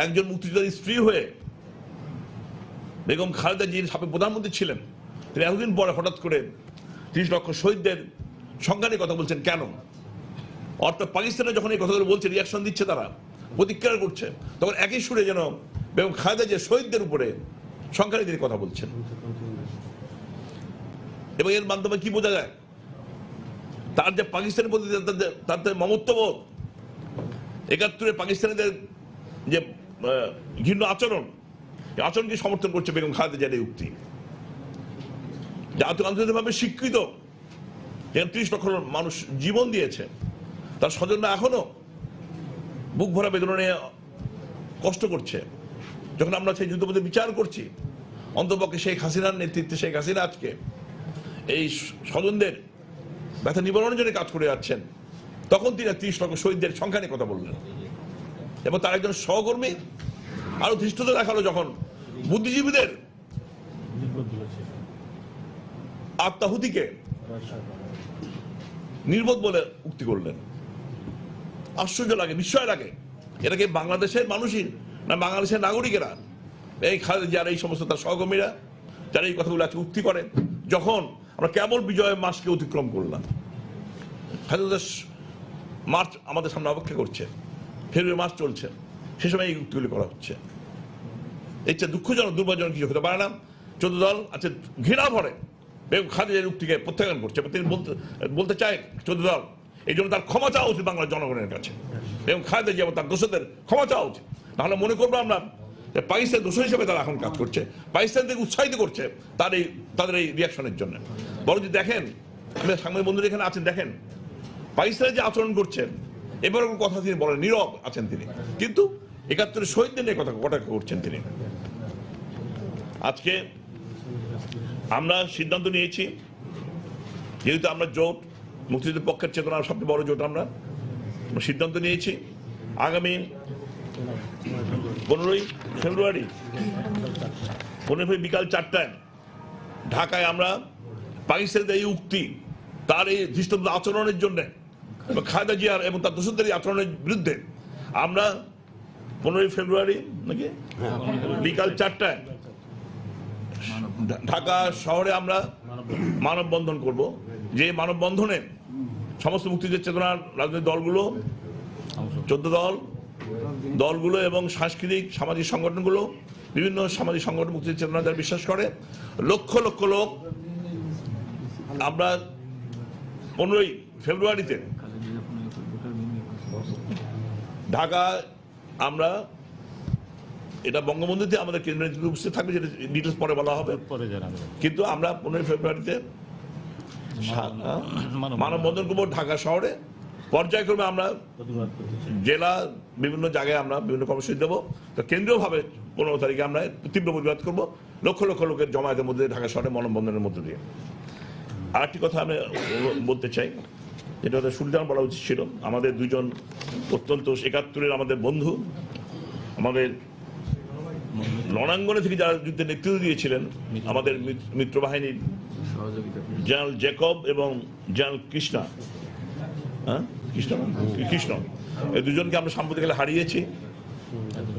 একজন মুক্তিযোদ্ধার স্ত্রী হয়ে বেগম খালেদা জিয়া সাবেক প্রধানমন্ত্রী ছিলেন, তিনি এতদিন পরে হঠাৎ করে ৩০ লক্ষ শহীদদের সংখ্যা নিয়ে কথা বলছেন কেন? অর্থাৎ পাকিস্তানে যখন এই কথাগুলো বলছে, রিয়াকশন দিচ্ছে, তারা প্রতিক্রিয়া করছে, তখন একই সুরে যেন বেগম খালেদা জিয়া শহীদদের উপরে সংখ্যালঘুদের কথা বলছেন। এবং এর মাধ্যমে কি বোঝা যায়, তার যে পাকিস্তানের প্রতি তাদের মমত্ববোধ, ৭১ পাকিস্তানিদের যে ঘৃণ্য আচরণ, আচরণকে সমর্থন করছে বেগম খালেদা জিয়ার এই উক্তি, যা আন্তর্জাতিকভাবে স্বীকৃত। ৩০ লক্ষ মানুষ জীবন দিয়েছে, তার স্বজনরা এখনো বুক ভরা বেদনা নিয়ে কষ্ট করছে। যখন আমরা সেই যুদ্ধপথে বিচার করছি, অন্তপক্ষে শেখ হাসিনার নেতৃত্বে শেখ হাসিনা আজকে এই স্বজনদের ব্যথা নিবারণের জন্য কাজ করে যাচ্ছেন, তখন তিনি ৩০ লক্ষ শহীদদের সংখ্যা নিয়ে কথা বললেন। এবং তার একজন সহকর্মী আরো ধৃষ্টতা দেখালো যখন বুদ্ধিজীবীদের আত্মাহুতিকে নির্বোধ বলে উক্তি করলেন। আশ্চর্য লাগে, বিস্ময় লাগে। এটাকে বাংলাদেশের মানুষই না বাংলাদেশের নাগরিকেরা, এই খালেদা জিয়ার এই সমস্ত তার সহকর্মীরা যারা এই কথাগুলো আজকে উক্তি করে, যখন আমরা কেবল বিজয় মাসকে অতিক্রম করলাম, খালেদা মার্চ আমাদের সামনে অপেক্ষা করছে, ফেব্রুয়ারি মাস চলছে, সে সময় এই উক্তিগুলি করা হচ্ছে। এর চেয়ে দুঃখজনক দুর্ভাগ্যজনক কিছু হতে পারে না। 14 দল আছে ঘৃণা ভরে বেগম খালেদা জিয়ার উক্তিকে প্রত্যাখ্যান করছে। তিনি বলতে চায় 14 দল এই জন্য তার ক্ষমা চাওয়া উচিত বাংলার জনগণের কাছে, এবং খালেদা জিয়া তার দোষদের ক্ষমা চাওয়া উচিত। নাহলে মনে করবো আমরা পাকিস্তান দোষ হিসেবে তারা এখন কাজ করছে, পাকিস্তান থেকে উৎসাহিত করছে তাদের এই রিয়াকশনের জন্য। বরং যে দেখেন, আমি সাংবাদিক বন্ধুরা এখানে আছেন, দেখেন পাকিস্তানে যে আচরণ করছেন, এবার কোনো কথা তিনি বলেন, নীরব আছেন তিনি, কিন্তু ৭১ শহীদদের নিয়ে কথা কটাক্ষ করছেন তিনি। আজকে আমরা সিদ্ধান্ত নিয়েছি, যেহেতু আমরা জোট মুক্তিযুদ্ধের পক্ষের চেতনার সবচেয়ে বড় জোট, আমরা সিদ্ধান্ত নিয়েছি আগামী 15 ফেব্রুয়ারি বিকাল 4টায় ঢাকায় আমরা পাকিস্তানের এই উক্তি, তার এই ধৃষ্টতা আচরণের জন্য, খালেদা জিয়ার এবং তার দোষদের এই আচরণের বিরুদ্ধে আমরা 15 ফেব্রুয়ারি নাকি বিকাল 4টায় ঢাকা শহরে আমরা মানববন্ধন করব। যে মানববন্ধনে সমস্ত মুক্তিযুদ্ধের চেতনার রাজনৈতিক দলগুলো, 14 দলগুলো এবং সাংস্কৃতিক সামাজিক সংগঠনগুলো, বিভিন্ন সামাজিক সংগঠন মুক্তিযুদ্ধের চেতনা যারা বিশ্বাস করে, লক্ষ লক্ষ লোক আমরা 15 ফেব্রুয়ারিতে ঢাকা, আমরা এটা বঙ্গবন্ধুতে আমাদের কেন্দ্রীয় নেতৃত্ব উপস্থিত থাকবে, যেটা ডিটেলস পরে বলা হবে, কিন্তু আমরা 15 ফেব্রুয়ারিতে মানববন্ধন করবো ঢাকা শহরে। পর্যায়ক্রমে আমরা জেলা বিভিন্ন জায়গায় আমরা বিভিন্ন কর্মসূচি দেবো। তো কেন্দ্রীয়ভাবে 15 তারিখে আমরা তীব্র প্রতিবাদ করবো লক্ষ লক্ষ লোকের জমায়েতের মধ্যে ঢাকা শহরে মানববন্ধনের মধ্যে দিয়ে। আরেকটি কথা আমি বলতে চাই, যেটা সুলতান বলা উচিত ছিল, আমাদের দুজন অত্যন্ত ৭১ আমাদের বন্ধু, আমাদের রণাঙ্গনে থেকে যারা যুদ্ধের নেতৃত্ব দিয়েছিলেন, আমাদের মিত্রবাহিনীর জেনারেল জেকব এবং জেনারেল কৃষ্ণ, এই দুজনকে আমরা সাম্প্রতিককালে হারিয়েছি।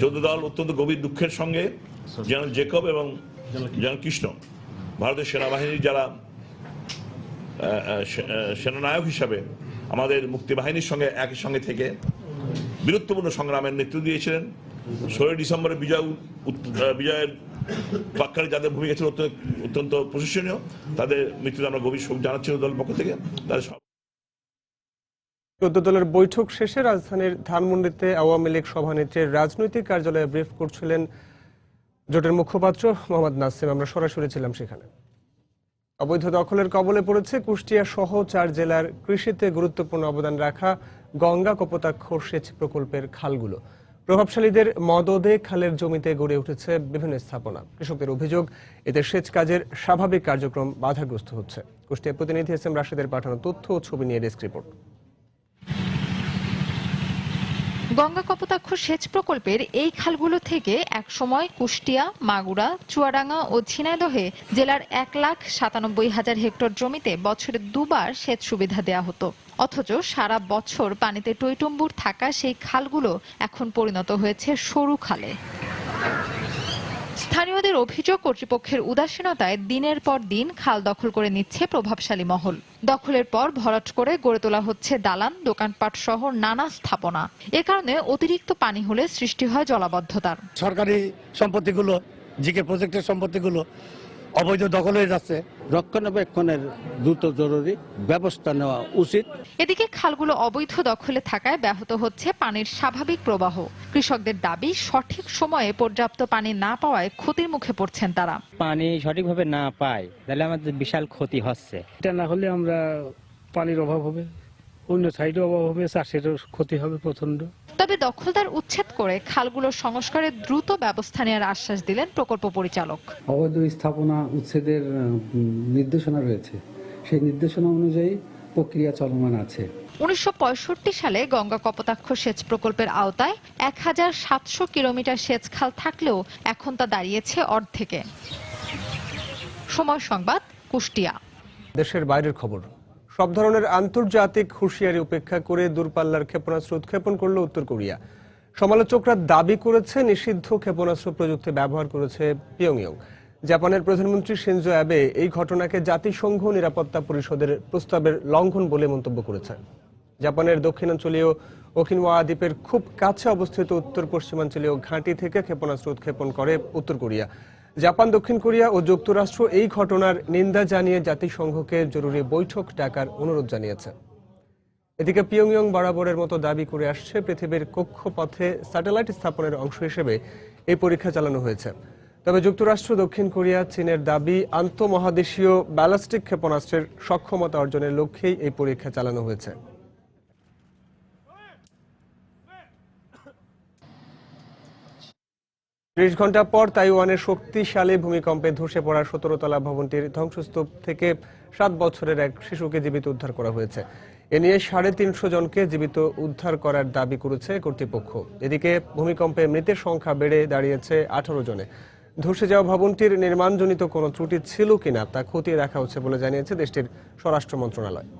14 দল অত্যন্ত গভীর দুঃখের সঙ্গে জেনারেল জেকব এবং জেনারেল কৃষ্ণ ভারতের সেনাবাহিনীর যারা সেনানায়ক হিসাবে আমাদের মুক্তিবাহিনীর সঙ্গে একই সঙ্গে থেকে বীরত্বপূর্ণ সংগ্রামের নেতৃত্ব দিয়েছিলেন। 16 ডিসেম্বরের বিজয়ের পাক্কারে যাদের ভূমিকা ছিল অত্যন্ত প্রশংসনীয়, তাদের মৃত্যুতে আমরা গভীর শোক জানাচ্ছি দলের পক্ষ থেকে। 14 দলের বৈঠক শেষে রাজধানীর ধানমন্ডিতে আওয়ামী লীগ সভানেত্রীর রাজনৈতিক কার্যালয়ে ব্রিফ করছিলেন জোটের মুখপাত্র মোহাম্মদ নাসিম। আমরা সরাসরি ছিলাম সেখানে। অবৈধ দখলের কবলে পড়েছে কুষ্টিয়া সহ 4 জেলার কৃষিতে গুরুত্বপূর্ণ অবদান রাখা গঙ্গা কপোতাক্ষ সেচ প্রকল্পের খালগুলো। প্রভাবশালীদের মদদে খালের জমিতে গড়ে উঠেছে বিভিন্ন স্থাপনা। কৃষকদের অভিযোগ, এতে সেচ কাজের স্বাভাবিক কার্যক্রম বাধাগ্রস্ত হচ্ছে। কুষ্টিয়া প্রতিনিধি এস এম রাশেদের পাঠানো তথ্য ও ছবি নিয়ে ডেস্ক রিপোর্ট। গঙ্গা কপোতাক্ষ সেচ প্রকল্পের এই খালগুলো থেকে একসময় কুষ্টিয়া, মাগুরা, চুয়াডাঙ্গা ও ঝিনাইদহে জেলার 1,97,000 হেক্টর জমিতে বছরে 2 বার সেচ সুবিধা দেয়া হতো। অথচ সারা বছর পানিতে টইটুম্বুর থাকা সেই খালগুলো এখন পরিণত হয়েছে সরু খালে। স্থানীয়দের অভিযোগ, কর্তৃপক্ষের উদাসীনতায় দিনের পর দিন খাল দখল করে নিচ্ছে প্রভাবশালী মহল। দখলের পর ভরাট করে গড়ে তোলা হচ্ছে দালান, দোকানপাট সহ নানা স্থাপনা। এ কারণে অতিরিক্ত পানি হলে সৃষ্টি হয় জলাবদ্ধতার। সরকারি সম্পত্তিগুলো, জিকে প্রজেক্টের সম্পত্তিগুলো অবৈধ দখল হয়ে যাচ্ছে। রক্ষণাবেক্ষণের দ্রুত জরুরি ব্যবস্থা নেওয়া উচিত। এদিকে খালগুলো অবৈধ দখলে থাকায় ব্যাহত হচ্ছে পানির স্বাভাবিক প্রবাহ। কৃষকদের দাবি, সঠিক সময়ে পর্যাপ্ত পানি না পাওয়ায় ক্ষতির মুখে পড়ছেন তারা। পানি সঠিকভাবে না পাই তাহলে আমাদের বিশাল ক্ষতি হচ্ছে। এটা না হলে আমরা পানির অভাব হবে, অন্য সাইডে অভাব হবে, চাষেরও ক্ষতি হবে প্রচন্ড। তবে দখলদার উচ্ছেদ করে খালগুলোর সংস্কারে দ্রুত ব্যবস্থা নেওয়ার আশ্বাস দিলেন প্রকল্প পরিচালক। অবৈধ স্থাপনা উচ্ছেদের নির্দেশনা রয়েছে, সেই নির্দেশনা অনুযায়ী প্রক্রিয়া চলমান আছে। 1965 সালে গঙ্গা কপোতাক্ষ সেচ প্রকল্পের আওতায় 1700 কিলোমিটার সেচ খাল থাকলেও এখন তা দাঁড়িয়েছে অর্ধেকে। সময় সংবাদ, কুষ্টিয়া। দেশের বাইরের খবর। সব ধরনের আন্তর্জাতিক হুঁশিয়ারি উপেক্ষা করে দূরপাল্লার ক্ষেপণাস্ত্র উৎক্ষেপণ করল উত্তর কোরিয়া। সমালোচকরা দাবি করেছে নিষিদ্ধ ক্ষেপণাস্ত্র প্রযুক্তি ব্যবহার করেছে পিয়ংইয়ং। জাপানের প্রধানমন্ত্রী শিনজো অ্যাবে এই ঘটনাকে জাতিসংঘ নিরাপত্তা পরিষদের প্রস্তাবের লঙ্ঘন বলে মন্তব্য করেছেন। জাপানের দক্ষিণাঞ্চলীয় ওকিনাওয়া দ্বীপের খুব কাছে অবস্থিত উত্তর পশ্চিমাঞ্চলীয় ঘাঁটি থেকে ক্ষেপণাস্ত্র উৎক্ষেপণ করে উত্তর কোরিয়া। জাপান, দক্ষিণ কোরিয়া ও যুক্তরাষ্ট্র এই ঘটনার নিন্দা জানিয়ে জাতিসংঘকে জরুরি বৈঠক ডাকার অনুরোধ জানিয়েছে। এদিকে পিয়ংইয়ং বরাবরের মতো দাবি করে আসছে, পৃথিবীর কক্ষপথে স্যাটেলাইট স্থাপনের অংশ হিসেবে এই পরীক্ষা চালানো হয়েছে। তবে যুক্তরাষ্ট্র, দক্ষিণ কোরিয়া, চীনের দাবি, আন্তঃমহাদেশীয় ব্যালিস্টিক ক্ষেপণাস্ত্রের সক্ষমতা অর্জনের লক্ষ্যেই এই পরীক্ষা চালানো হয়েছে। 30 ঘন্টা পর তাইওয়ানের শক্তিশালী ভূমিকম্পে ধসে পড়া 17 তলা ভবনটির ধ্বংসস্তূপ থেকে 7 বছরের এক শিশুকে জীবিত উদ্ধার করা হয়েছে। এ নিয়ে 350 জনকে জীবিত উদ্ধার করার দাবি করেছে কর্তৃপক্ষ। এদিকে ভূমিকম্পে মৃতের সংখ্যা বেড়ে দাঁড়িয়েছে 18 জনে। ধসে যাওয়া ভবনটির নির্মাণজনিত কোনো ত্রুটি ছিল কিনা তা খতিয়ে দেখা হচ্ছে বলে জানিয়েছে দেশটির স্বরাষ্ট্র মন্ত্রণালয়।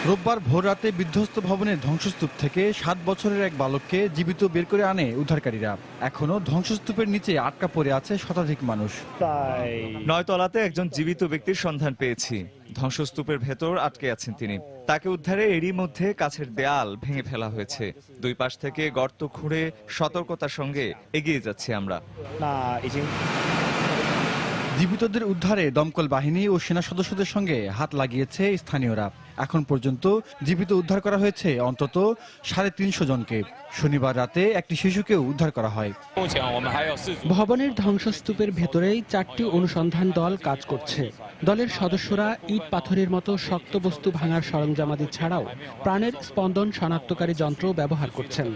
রোববার ভোররাতে বিধ্বস্ত ভবনের ধ্বংসস্তূপ থেকে 7 বছরের এক বালককে জীবিত বের করে আনে উদ্ধারকারীরা। এখনো ধ্বংসস্তূপের নিচে আটকা পড়ে আছে শতাধিক মানুষ। 9 তলাতে একজন জীবিত ব্যক্তির সন্ধান পেয়েছি। ধ্বংসস্তূপের ভেতর আটকে আছেন তিনি। তাকে উদ্ধারে এরই মধ্যে কাছের দেয়াল ভেঙে ফেলা হয়েছে। দুই পাশ থেকে গর্ত খুঁড়ে সতর্কতার সঙ্গে এগিয়ে যাচ্ছি আমরা। জীবিতদের উদ্ধারে দমকল বাহিনী ও সেনা সদস্যদের সঙ্গে হাত লাগিয়েছে স্থানীয়রা। এখন পর্যন্ত জীবিত উদ্ধার করা হয়েছে অন্তত 350 জনকে। শনিবার রাতে একটি শিশুকেও উদ্ধার করা হয়। ভবনের ধ্বংসস্তূপের ভেতরেই 4টি অনুসন্ধান দল কাজ করছে। দলের সদস্যরা ইট পাথরের মতো শক্ত বস্তু ভাঙার সরঞ্জামাদি ছাড়াও প্রাণের স্পন্দন শনাক্তকারী যন্ত্র ব্যবহার করছেন।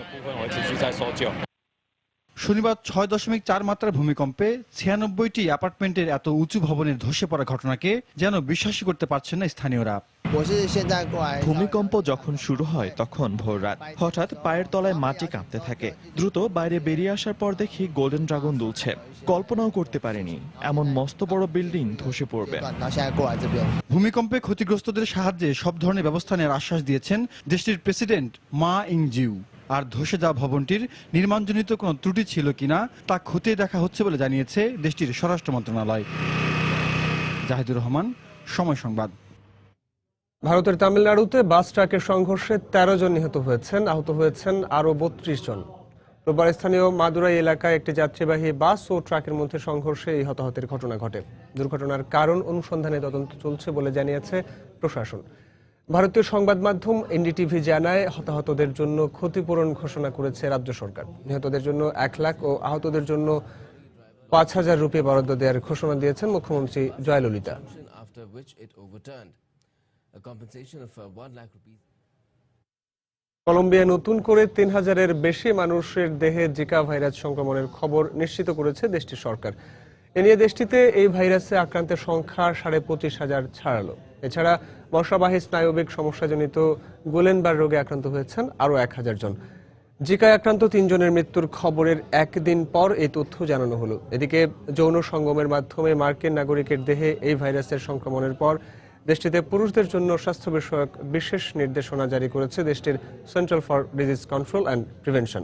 শনিবার 6.4 মাত্রার ভূমিকম্পে 96টি অ্যাপার্টমেন্টের এত উঁচু ভবনের ধসে পড়া ঘটনাকে যেন বিশ্বাসই করতে পারছেন না স্থানীয়রা। ভূমিকম্প যখন শুরু হয় তখন ভোররাত। হঠাৎ পায়ের তলায় মাটি কাঁপতে থাকে। দ্রুত বাইরে বেরিয়ে আসার পর দেখি গোল্ডেন ড্রাগন দুলছে। কল্পনাও করতে পারিনি এমন মস্ত বড় বিল্ডিং ধসে পড়বে। ভূমিকম্পে ক্ষতিগ্রস্তদের সাহায্যে সব ধরনের ব্যবস্থা নেওয়ার আশ্বাস দিয়েছেন দেশটির প্রেসিডেন্ট মা ইং-জিউ। আর ধসে যাওয়া ভবনটির নির্মাণজনিত কোনো ত্রুটি ছিল কিনা তা খতিয়ে দেখা হচ্ছে বলে জানিয়েছে দেশটির স্বরাষ্ট্র মন্ত্রণালয়। জাহিদুর রহমান, সময় সংবাদ। ভারতের তামিলনাড়ুতে বাস ট্রাকের সংঘর্ষে 13 জন নিহত হয়েছেন, আহত হয়েছেন আরও 32 জন। রোববার স্থানীয় মাদুরাই এলাকায় একটি যাত্রীবাহী বাস ও ট্রাকের মধ্যে সংঘর্ষে এই হতাহতের ঘটনা ঘটে। দুর্ঘটনার কারণ অনুসন্ধানে তদন্ত চলছে বলে জানিয়েছে প্রশাসন। ভারতীয় সংবাদ মাধ্যম এনডিটিভি জানায়, হতাহতদের জন্য ক্ষতিপূরণ ঘোষণা করেছে রাজ্য সরকার। নিহতদের জন্য 1 লাখ ও আহতদের জন্য 5,000 রুপি বরাদ্দ দেওয়ার ঘোষণা দিয়েছেন মুখ্যমন্ত্রী জয়ললিতা। কলম্বিয়া নতুন করে 3,000-এর বেশি মানুষের দেহে জিকা ভাইরাস সংক্রমণের খবর নিশ্চিত করেছে দেশটির সরকার। এ নিয়ে দেশটিতে এই ভাইরাসে আক্রান্তের সংখ্যা 25,500 ছাড়ালো। এছাড়া মশাবাহী স্নায়বিক সমস্যাজনিত গুলেনবার রোগে আক্রান্ত হয়েছেন আরও 1,000 জন। জিকায় আক্রান্ত 3 জনের মৃত্যুর খবরের একদিন পর এই তথ্য জানানো হলো। এদিকে যৌন সঙ্গমের মাধ্যমে মার্কিন নাগরিকের দেহে এই ভাইরাসের সংক্রমণের পর দেশটিতে পুরুষদের জন্য স্বাস্থ্য বিষয়ক বিশেষ নির্দেশনা জারি করেছে দেশটির Central for Disease Control and Prevention.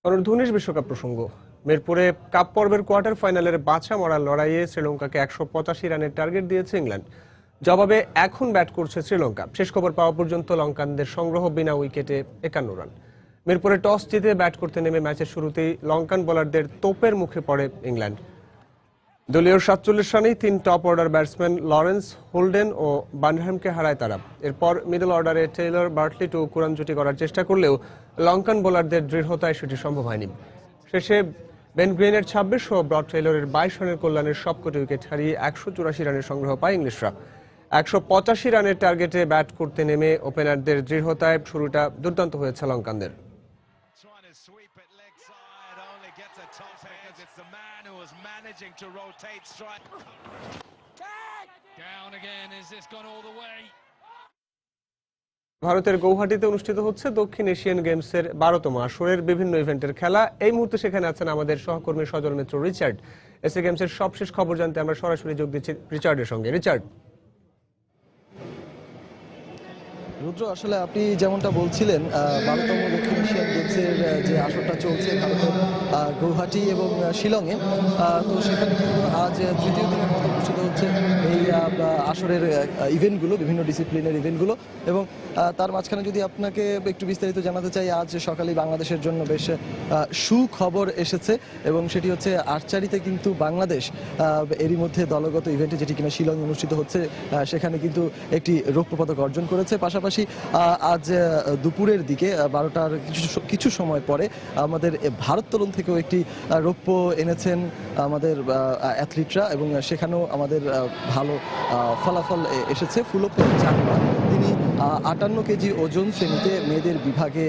অনূর্ধ্ব-19 বিশ্বকাপ প্রসঙ্গ। মিরপুরে কাপ পর্বের কোয়ার্টার ফাইনালের বাছা মরার লড়াইয়ে শ্রীলঙ্কাকে 185 রানের টার্গেট দিয়েছে ইংল্যান্ড। জবাবে এখন ব্যাট করছে শ্রীলঙ্কা। শেষ খবর পাওয়া পর্যন্ত লঙ্কানদের সংগ্রহ বিনা উইকেটে 51 রান। মিরপুরে টস জিতে ব্যাট করতে নেমে ম্যাচের শুরুতেই লঙ্কান বোলারদের তোপের মুখে পড়ে ইংল্যান্ড। দলীয় 47 রানেই 3 top order batsman Lawrence, Holden ও বার্নহ্যামকে হারায় তারা। এরপর মিডল অর্ডারে টেইলর, বার্টলি টু কুরান জুটি করার চেষ্টা করলেও লঙ্কান বোলারদের দৃঢ়তায় সেটি সম্ভব হয়নি। শেষে বেন গ্রিনের 26 ও ব্রড টেইলরের 22 রানের কল্যাণের সবকটি উইকেট হারিয়ে 184 রানের সংগ্রহ পায় ইংলিশরা। 185 রানের টার্গেটে ব্যাট করতে নেমে ওপেনারদের দৃঢ়তায় শুরুটা দুর্দান্ত হয়েছে লঙ্কানদের। ভারতের গৌহাটিতে অনুষ্ঠিত হচ্ছে দক্ষিণ এশিয়ান গেমসের 12তম আসরের বিভিন্ন ইভেন্টের খেলা। এই মুহূর্তে সেখানে আছেন আমাদের সহকর্মী সজল মিত্র রিচার্ড। এসএ গেমসের সবশেষ খবর জানতে আমরা সরাসরি যোগ দিচ্ছি রিচার্ডের সঙ্গে। রিচার্ড, রুদ্র, আসলে আপনি যেমনটা বলছিলেন 12তম দক্ষিণ এশিয়ান গেমসের যে আসরটা চলছে ভারতের গৌহাটি এবং শিলংয়ে, তো সেখানে কিন্তু আজ তৃতীয় দিনের মতো অনুষ্ঠিত হচ্ছে এই আসরের ইভেন্টগুলো, বিভিন্ন ডিসিপ্লিনের ইভেন্টগুলো। এবং তার মাঝখানে যদি আপনাকে একটু বিস্তারিত জানাতে চাই, আজ সকালে বাংলাদেশের জন্য বেশ সুখবর এসেছে এবং সেটি হচ্ছে আর্চারিতে কিন্তু বাংলাদেশ এরই মধ্যে দলগত ইভেন্টে, যেটি কিনা শিলং অনুষ্ঠিত হচ্ছে, সেখানে কিন্তু একটি রৌপ্য পদক অর্জন করেছে। পাশাপাশি আজ দুপুরের দিকে 12টার কিছু সময় পরে আমাদের ভারোত্তোলন থেকেও একটি রৌপ্য এনেছেন আমাদের অ্যাথলিটরা এবং সেখানেও আমাদের ভালো ফলাফল এসেছে। ফুলপ্রিয়া চাকমা, তিনি 58 কেজি ওজন শ্রেণীতে মেয়েদের বিভাগে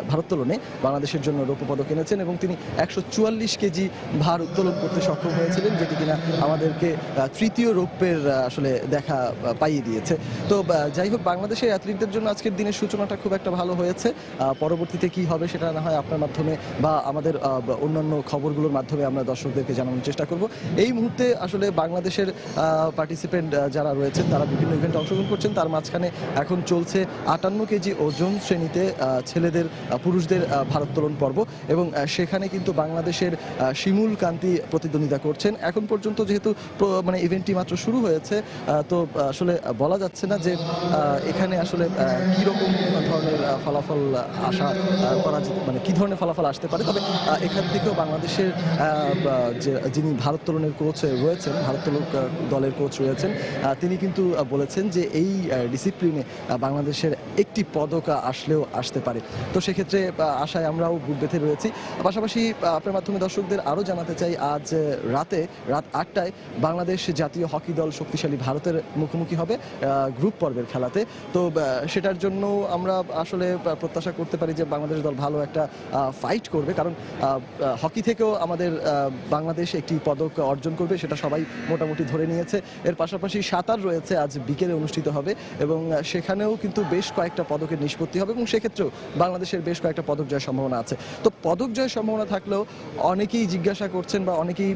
ভারোত্তোলনে বাংলাদেশের জন্য রৌপ্য পদক এনেছেন এবং তিনি 144 কেজি ভার উত্তোলন করতে সক্ষম হয়েছিলেন, যেটি কিনা আমাদেরকে তৃতীয় রৌপ্যের আসলে দেখা পাইয়ে দিয়েছে। তো যাই হোক, বাংলাদেশের অ্যাথলিটদের জন্য আজকের দিনের সূচনাটা খুব একটা ভালো হয়েছে। পরবর্তীতে কি হবে সেটা না হয় আপনার মাধ্যমে বা আমাদের অন্যান্য খবরগুলোর মাধ্যমে আমরা দর্শকদেরকে জানানোর চেষ্টা করব। এই মুহূর্তে আসলে বাংলাদেশের পার্টিসিপেন্ট যারা রয়েছেন তারা বিভিন্ন ইভেন্টে অংশগ্রহণ করছেন। তার মাঝখানে এখন চলছে 58 কেজি ওজন শ্রেণীতে ছেলেদের পুরুষদের ভারোত্তোলন পর্ব এবং সেখানে কিন্তু বাংলাদেশের শিমুল কান্তি প্রতিদ্বন্দ্বিতা করছেন। এখন পর্যন্ত যেহেতু মানে ইভেন্টটি মাত্র শুরু হয়েছে, তো আসলে বলা যাচ্ছে না যে এখানে আসলে কীরকম ধরনের ফলাফল আশা করা, মানে কী ধরনের ফলাফল আসতে পারে। তবে এখান থেকেও বাংলাদেশের যিনি ভারোত্তোলনের কোচ রয়েছেন, ভারোত্তোলন দলের কোচ রয়েছেন, তিনি কিন্তু বলেছেন যে এই ডিসিপ্লিনে বাংলাদেশের একটি পদক আসলেও আসতে পারে। তো সেক্ষেত্রে আশায় আমরাও বুক বেঁধে রয়েছি। পাশাপাশি আপনার মাধ্যমে দর্শকদের আরও জানাতে চাই, আজ রাত 8টায় বাংলাদেশ জাতীয় হকি দল শক্তিশালী ভারতের মুখোমুখি হবে গ্রুপ পর্বের খেলাতে। তো সেটার জন্য আমরা আসলে প্রত্যাশা করতে পারি যে বাংলাদেশ দল ভালো একটা ফাইট করবে, কারণ হকি থেকেও আমাদের বাংলাদেশ একটি পদক অর্জন করবে, সেটা সবাই মোটামুটি ধরে নিয়েছে। এর পাশাপাশি সাঁতার রয়েছে, আজ বিকেলে অনুষ্ঠিত হবে এবং সেখানেও কিন্তু বেশ কয়েকটা পদকের নিষ্পত্তি হবে এবং সেক্ষেত্রেও বাংলাদেশের বেশ কয়েকটা পদক জয়ের সম্ভাবনা আছে। তো পদক জয়ের সম্ভাবনা থাকলেও অনেকেই জিজ্ঞাসা করছেন বা অনেকেই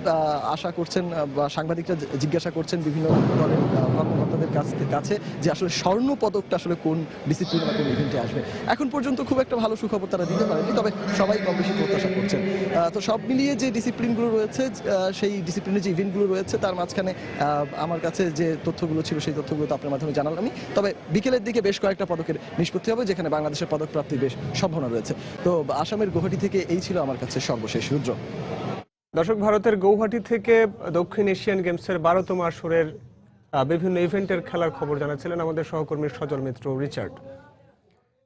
আশা করছেন বা সাংবাদিকরা জিজ্ঞাসা করছেন বিভিন্ন দলের কর্মকর্তাদের কাছে যে আসলে স্বর্ণ পদকটা আসলে কোন ডিসিপ্লিনে বা কোন ইভেন্টে আসবে। এখন পর্যন্ত খুব একটা ভালো সুখবর তারা দিতে পারেনি, তবে সবাই কম বেশি প্রত্যাশা করছেন। তো সব মিলিয়ে যে ডিসিপ্লিনগুলো রয়েছে, সেই ডিসিপ্লিনের যে ইভেন্টগুলো রয়েছে, তার মাঝখানে আমার কাছে যে তথ্যগুলো ছিল সেই তথ্যগুলো তো আপনার মাধ্যমে জানালাম আমি। তবে বিকেলের দিকে বেশ কয়েকটা পদকের নিষ্পত্তি হবে, যেখানে বাংলাদেশের পদক প্রাপ্তির বেশ সম্ভাবনা রয়েছে। তো আসামের গৌহাটি থেকে এই ছিল আমার কাছে সর্বশেষ রুদ্র। দর্শক, ভারতের গৌহাটি থেকে দক্ষিণ এশিয়ান গেমসের 12তম আসরের বিভিন্ন ইভেন্টের খেলার খবর জানাচ্ছিলেন আমাদের সহকর্মী সজল মিত্র রিচার্ড।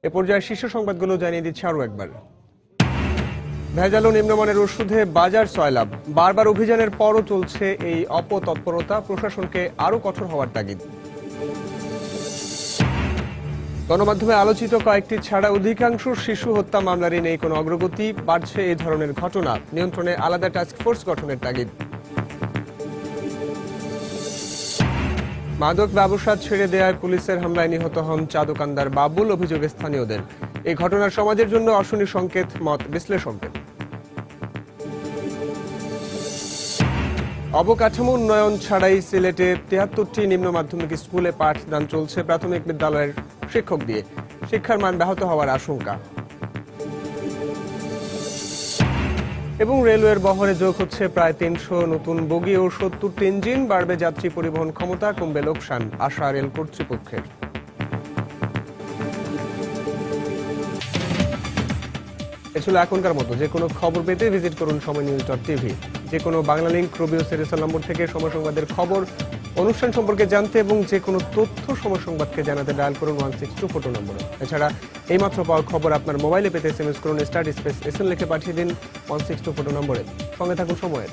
এ পর্যায়ে শীর্ষ সংবাদগুলো জানিয়ে দিচ্ছে আরও একবার। ভেজাল ও নিম্নমানের ওষুধে বাজার সয়লাভ। বারবার অভিযানের পরও চলছে এই অপতৎপরতা, প্রশাসনকে আরও কঠোর হওয়ার তাগিদ। গণমাধ্যমে আলোচিত কয়েকটি ছাড়া অধিকাংশ শিশু হত্যা মামলারই নেই কোনো অগ্রগতি, বাড়ছে এই ধরনের ঘটনা, নিয়ন্ত্রণে আলাদা টাস্কফোর্স গঠনের তাগিদ। মাদক ব্যবসা ছেড়ে দেওয়ায় পুলিশের হামলায় নিহত হন চা দোকানদার বাবুল, অভিযোগে স্থানীয়দের। এই ঘটনার সমাজের জন্য অশনি সংকেত, মত বিশ্লেষকদের। অবকাঠামো উন্নয়ন ছাড়াই সিলেটে 73টি নিম্ন মাধ্যমিক স্কুলে পাঠদান চলছে প্রাথমিক বিদ্যালয়ের শিক্ষক দিয়ে। শিক্ষার মান ব্যাহত হওয়ার আশঙ্কা। এবং রেলওয়ের বহরে যোগ হচ্ছে প্রায় 300 নতুন বগি ও 70টি ইঞ্জিন। বাড়বে যাত্রী পরিবহন ক্ষমতা, কমবে লোকসান, আশা রেল কর্তৃপক্ষের। এ ছিল এখনকার মতো। যে কোনো খবর পেতে ভিজিট করুন সময়নিউজ.tv। যে কোনো বাংলা লিংক, রবিও সিরিয়াল নম্বর থেকে সময় সংবাদের খবর, অনুষ্ঠান সম্পর্কে জানতে এবং যে কোনো তথ্য সময় সংবাদকে জানাতে ডায়াল করুন 16242 নম্বরে। এছাড়া এইমাত্র পাওয়া খবর আপনার মোবাইলে পেতে SMS করুন *SN লিখে পাঠিয়ে দিন 16242 নম্বরে। সঙ্গে থাকুন সময়ের।